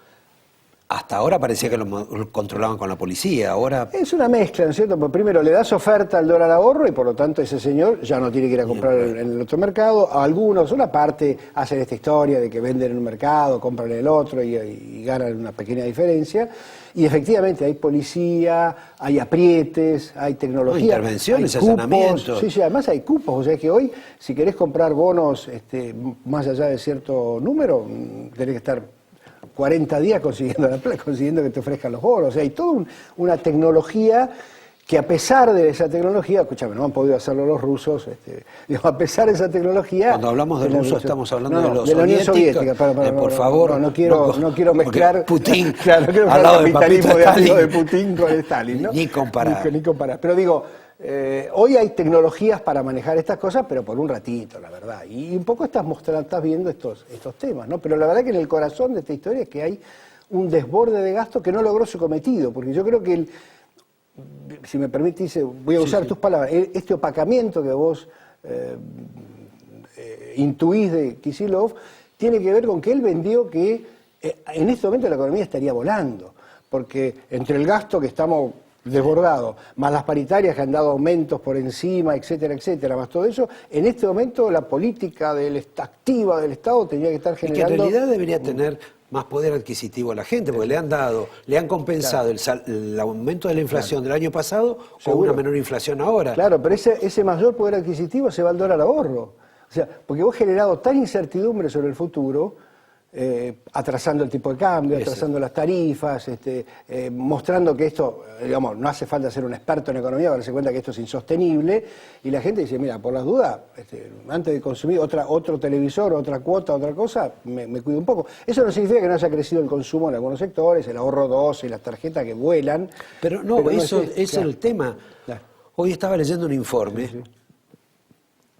Hasta ahora parecía que lo controlaban con la policía, ahora... Es una mezcla, ¿no es cierto? Porque primero le das oferta al dólar ahorro y por lo tanto ese señor ya no tiene que ir a comprar en el otro mercado. Algunos, una parte, hacen esta historia de que venden en un mercado, compran en el otro y ganan una pequeña diferencia. Y efectivamente hay policía, hay aprietes, hay tecnología, intervenciones, hay cupos, allanamientos. Sí, además hay cupos. O sea que hoy, si querés comprar bonos más allá de cierto número, tenés que estar 40 días consiguiendo que te ofrezcan los bonos. O sea, hay toda una tecnología que a pesar de esa tecnología, escúchame, no han podido hacerlo los rusos, a pesar de esa tecnología... Cuando hablamos de rusos estamos hablando de los de la Unión soviéticos. Soviética. Por favor. No quiero mezclar... Putin, claro, no quiero al mezclar lado el de capitalismo Stalin. de Putin con Stalin, ¿no? Ni comparar. Ni comparar. Pero digo... hoy hay tecnologías para manejar estas cosas, pero por un ratito, la verdad. Y un poco estás viendo estos temas, ¿no? Pero la verdad que en el corazón de esta historia es que hay un desborde de gasto que no logró su cometido, porque yo creo que si me permitís, voy a usar tus palabras, este opacamiento que vos intuís de Kicillof tiene que ver con que él vendió que en este momento la economía estaría volando, porque entre el gasto que estamos desbordado, más las paritarias que han dado aumentos por encima, etcétera, etcétera, más todo eso, en este momento la política activa del Estado tendría que estar Y que generando... en realidad debería tener más poder adquisitivo a la gente, porque le han compensado el aumento de la inflación del año pasado con Seguro. una menor inflación ahora. Claro, pero ese mayor poder adquisitivo se va al dólar ahorro. O sea, porque vos has generado tal incertidumbre sobre el futuro, atrasando el tipo de cambio, atrasando las tarifas, mostrando que esto, digamos, no hace falta ser un experto en economía para darse cuenta que esto es insostenible, y la gente dice, mira, por las dudas, antes de consumir otro televisor, otra cuota, otra cosa, me cuido un poco. Eso no significa que no haya crecido el consumo en algunos sectores, el ahorro 12, las tarjetas que vuelan. Pero no, eso es claro. el tema. Claro. Hoy estaba leyendo un informe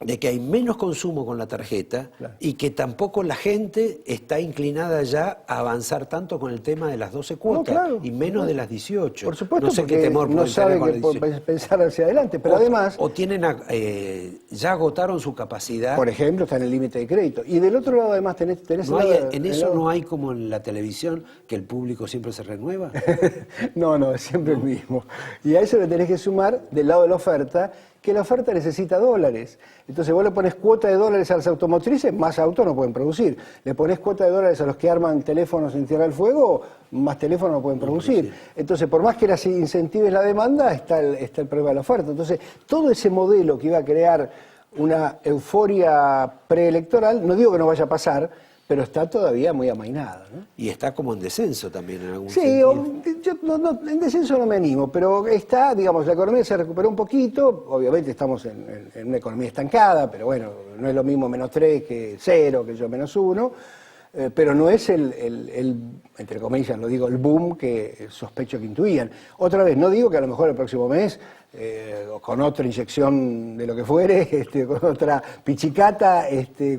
de que hay menos consumo con la tarjeta y que tampoco la gente está inclinada ya a avanzar tanto con el tema de las 12 cuotas y menos de las 18. Por supuesto, no sé qué temor no pueden tener saben con que las pueden 18. pensar hacia adelante, pero además... O tienen ya agotaron su capacidad. Por ejemplo, está en el límite de crédito. Y del otro lado además tenés No el hay, lado- en el eso lado- no hay como en la televisión, que el público siempre se renueva. No, es siempre el mismo. Y a eso le tenés que sumar, del lado de la oferta, que la oferta necesita dólares. Entonces vos le pones cuota de dólares a las automotrices, más autos no pueden producir. Le pones cuota de dólares a los que arman teléfonos en Tierra del Fuego, más teléfonos no pueden producir. Entonces, por más que las incentives la demanda, está el problema de la oferta. Entonces, todo ese modelo que iba a crear una euforia preelectoral, no digo que no vaya a pasar, pero está todavía muy amainado, ¿no? Y está como en descenso también en algún Sí, sentido. yo en descenso no me animo, pero está, digamos, la economía se recuperó un poquito, obviamente estamos en una economía estancada, pero bueno, no es lo mismo -3 que 0, que yo -1, pero no es entre comillas, lo digo, el boom que sospecho que intuían. Otra vez, no digo que a lo mejor el próximo mes, con otra inyección de lo que fuere, con otra pichicata,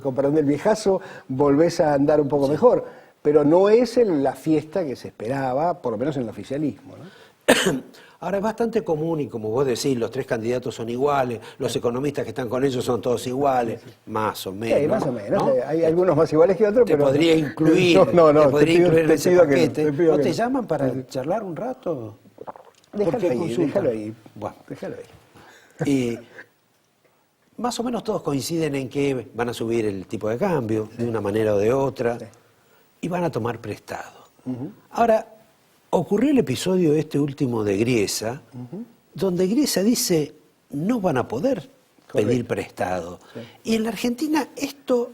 con perdón del viejazo, volvés a andar un poco mejor, pero no es la fiesta que se esperaba, por lo menos en el oficialismo, ¿no? Ahora es bastante común y como vos decís, los tres candidatos son iguales, los economistas que están con ellos son todos iguales, más o menos. Sí, más o menos. ¿no? Hay algunos más iguales que otros, Te pero... podría incluir, te podría incluir en ese pido que no, paquete. te pido ¿No que te no. llaman para charlar un rato? ¿Por Déjalo qué ahí, consultan? déjalo ahí. Bueno, Déjalo ahí. y más o menos todos coinciden en que van a subir el tipo de cambio de una manera o de otra y van a tomar prestado. Ahora, ocurrió el episodio este último de Griesa, donde Griesa dice no van a poder pedir prestado. Y en la Argentina esto,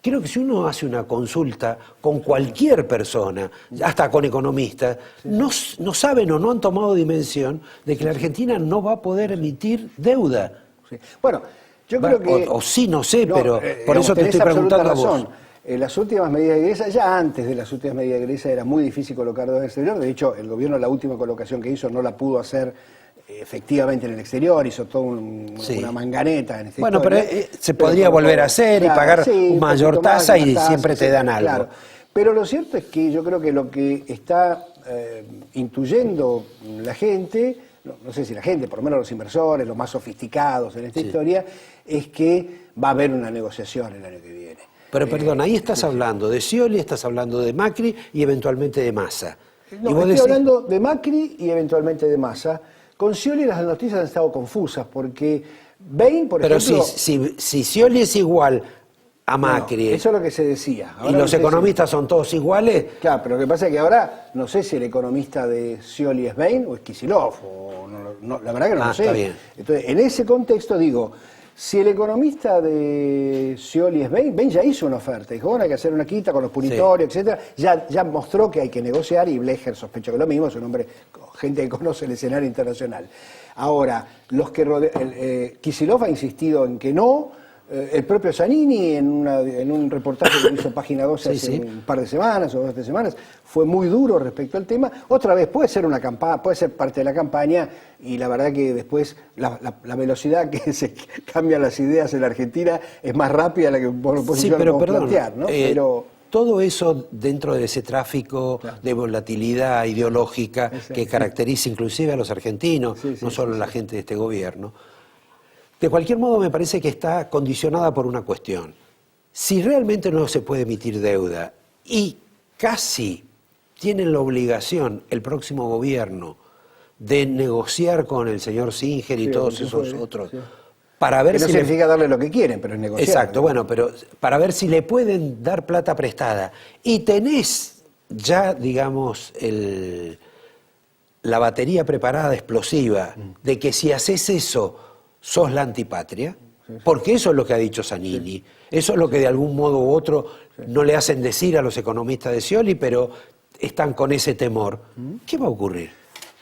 creo que si uno hace una consulta con cualquier persona, hasta con economistas, no saben o no han tomado dimensión de que la Argentina no va a poder emitir deuda. Sí. Bueno, yo creo que... O sí, no sé, pero por digamos, eso te tenés estoy preguntando a absoluta vos. razón. Las últimas medidas de Griesa, ya antes de las últimas medidas de Griesa era muy difícil colocar deuda en el exterior. De hecho, el gobierno la última colocación que hizo no la pudo hacer efectivamente en el exterior, hizo toda una manganeta en esta Bueno, historia. pero se podría volver a hacer y pagar un mayor poquito más, tasa y una tasa, siempre te dan algo. Claro. Pero lo cierto es que yo creo que lo que está intuyendo la gente, no sé si la gente, por lo menos los inversores, los más sofisticados en esta historia, es que va a haber una negociación el año que viene. Pero perdón, ahí estás hablando de Scioli, estás hablando de Macri y eventualmente de Massa. No, y vos estoy decís, hablando de Macri y eventualmente de Massa. Con Scioli las noticias han estado confusas porque Bain, por pero ejemplo... si Scioli es igual a Macri eso es lo que se decía. y los economistas son todos iguales, Claro, pero lo que pasa es que ahora no sé si el economista de Scioli es Bain o es Kicillof, o la verdad que no lo sé. está bien. Entonces, en ese contexto digo, si el economista de Scioli es Bain ya hizo una oferta, dijo, bueno, hay que hacer una quita con los punitorios, etcétera, ya mostró que hay que negociar y Blecher sospecho que lo mismo, es un hombre, gente que conoce el escenario internacional. Ahora, los que Kicillof ha insistido en que no. El propio Zanini, en un reportaje que hizo Página 12 hace un par de semanas o 2 o 3 semanas, fue muy duro respecto al tema. Otra vez, puede ser una campaña, puede ser parte de la campaña, y la verdad que después la velocidad que se cambian las ideas en la Argentina es más rápida de la que por oposición pero podemos perdón, plantear, ¿no? Pero todo eso dentro de ese tráfico de volatilidad ideológica que caracteriza inclusive a los argentinos, no solo a la gente de este gobierno. De cualquier modo, me parece que está condicionada por una cuestión. Si realmente no se puede emitir deuda y casi tienen la obligación el próximo gobierno de negociar con el señor Singer y Sí, todos eso esos fue, otros, sí. para ver Que no si significa darle lo que quieren, pero es negociar. Exacto, bueno, pero para ver si le pueden dar plata prestada. Y tenés ya, digamos, la batería preparada explosiva de que si haces eso, sos la antipatria, porque eso es lo que ha dicho Zanini. Eso es lo que de algún modo u otro no le hacen decir a los economistas de Scioli, pero están con ese temor. ¿Qué va a ocurrir?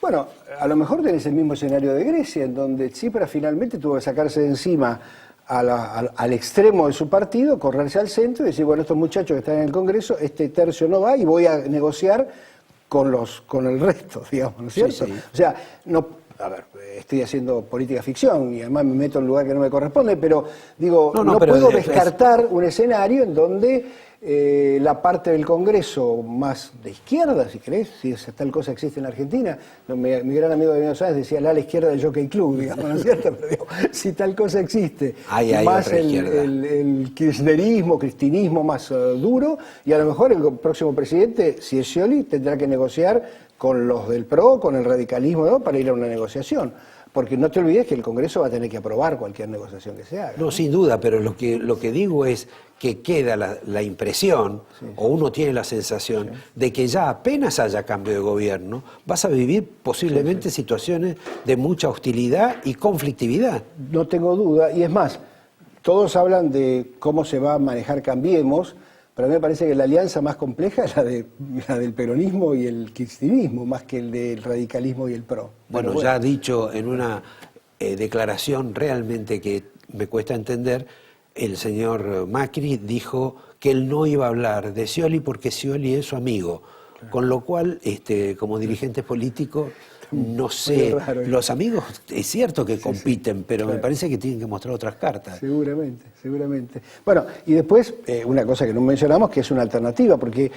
Bueno, a lo mejor tenés el mismo escenario de Grecia, en donde Tsipras finalmente tuvo que sacarse de encima al extremo de su partido, correrse al centro y decir, bueno, estos muchachos que están en el Congreso, este tercio no va y voy a negociar con el resto, digamos, ¿no es cierto? Sí, sí. O sea, no, a ver, estoy haciendo política ficción y además me meto en un lugar que no me corresponde, pero digo, no pero puedo descartar un escenario en donde la parte del Congreso más de izquierda, si querés, si esa tal cosa existe en la Argentina, mi gran amigo de Sáenz decía la izquierda del Jockey Club, digamos, ¿no es cierto? Pero digo, si tal cosa existe, Hay más otra izquierda. el kirchnerismo, cristinismo más duro, y a lo mejor el próximo presidente, si es Scioli, tendrá que negociar con los del PRO, con el radicalismo, ¿no? Para ir a una negociación. Porque no te olvides que el Congreso va a tener que aprobar cualquier negociación que se haga. No, sin duda, pero lo que digo es que queda la impresión, o uno tiene la sensación, de que ya apenas haya cambio de gobierno, vas a vivir posiblemente situaciones de mucha hostilidad y conflictividad. No tengo duda, y es más, todos hablan de cómo se va a manejar Cambiemos, pero a mí me parece que la alianza más compleja es la del peronismo y el kirchnerismo, más que el del radicalismo y el PRO. Bueno, ya ha dicho en una declaración realmente que me cuesta entender, el señor Macri dijo que él no iba a hablar de Scioli porque Scioli es su amigo, con lo cual, como dirigente político, no sé, raro, los amigos es cierto que compiten, pero me parece que tienen que mostrar otras cartas. Seguramente, seguramente. Bueno, y después, una cosa que no mencionamos, que es una alternativa, porque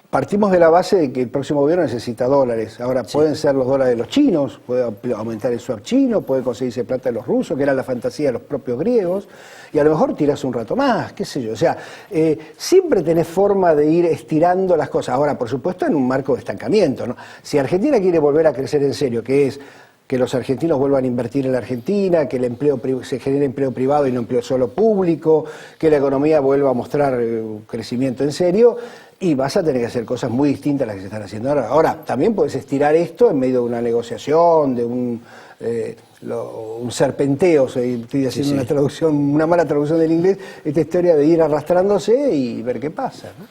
partimos de la base de que el próximo gobierno necesita dólares. Ahora, pueden ser los dólares de los chinos, puede aumentar el swap chino, puede conseguirse plata de los rusos, que era la fantasía de los propios griegos, y a lo mejor tirás un rato más, qué sé yo. O sea, siempre tenés forma de ir estirando las cosas. Ahora, por supuesto, en un marco de estancamiento, ¿no? Si Argentina quiere volver a crecer en serio, que es que los argentinos vuelvan a invertir en la Argentina, que se genere empleo privado y no empleo solo público, que la economía vuelva a mostrar crecimiento en serio, y vas a tener que hacer cosas muy distintas a las que se están haciendo ahora. Ahora, también puedes estirar esto en medio de una negociación, de un serpenteo, estoy haciendo una traducción, una mala traducción del inglés, esta historia de ir arrastrándose y ver qué pasa, ¿no?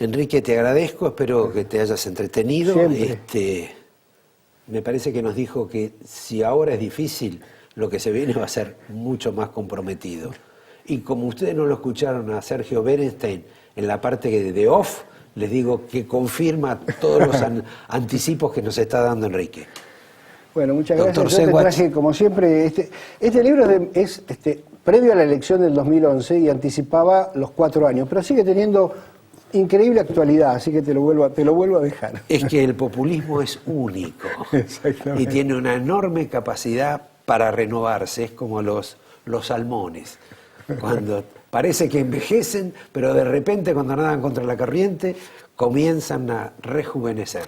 Enrique, te agradezco, espero que te hayas entretenido. Siempre. Me parece que nos dijo que si ahora es difícil, lo que se viene va a ser mucho más comprometido. Y como ustedes no lo escucharon a Sergio Berenstein en la parte de off, les digo que confirma todos los anticipos que nos está dando Enrique. Bueno, muchas Doctor gracias. Yo te Sewatch. traje, como siempre, este libro es previo a la elección del 2011 y anticipaba los 4 años, pero sigue teniendo increíble actualidad, así que te lo vuelvo a dejar. Es que el populismo es único y tiene una enorme capacidad para renovarse, es como los salmones, cuando parece que envejecen, pero de repente cuando nadan contra la corriente comienzan a rejuvenecer.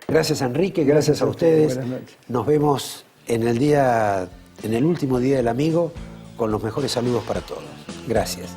Gracias Enrique, gracias a ustedes. Buenas noches. Nos vemos en el último día del amigo, con los mejores saludos para todos. Gracias.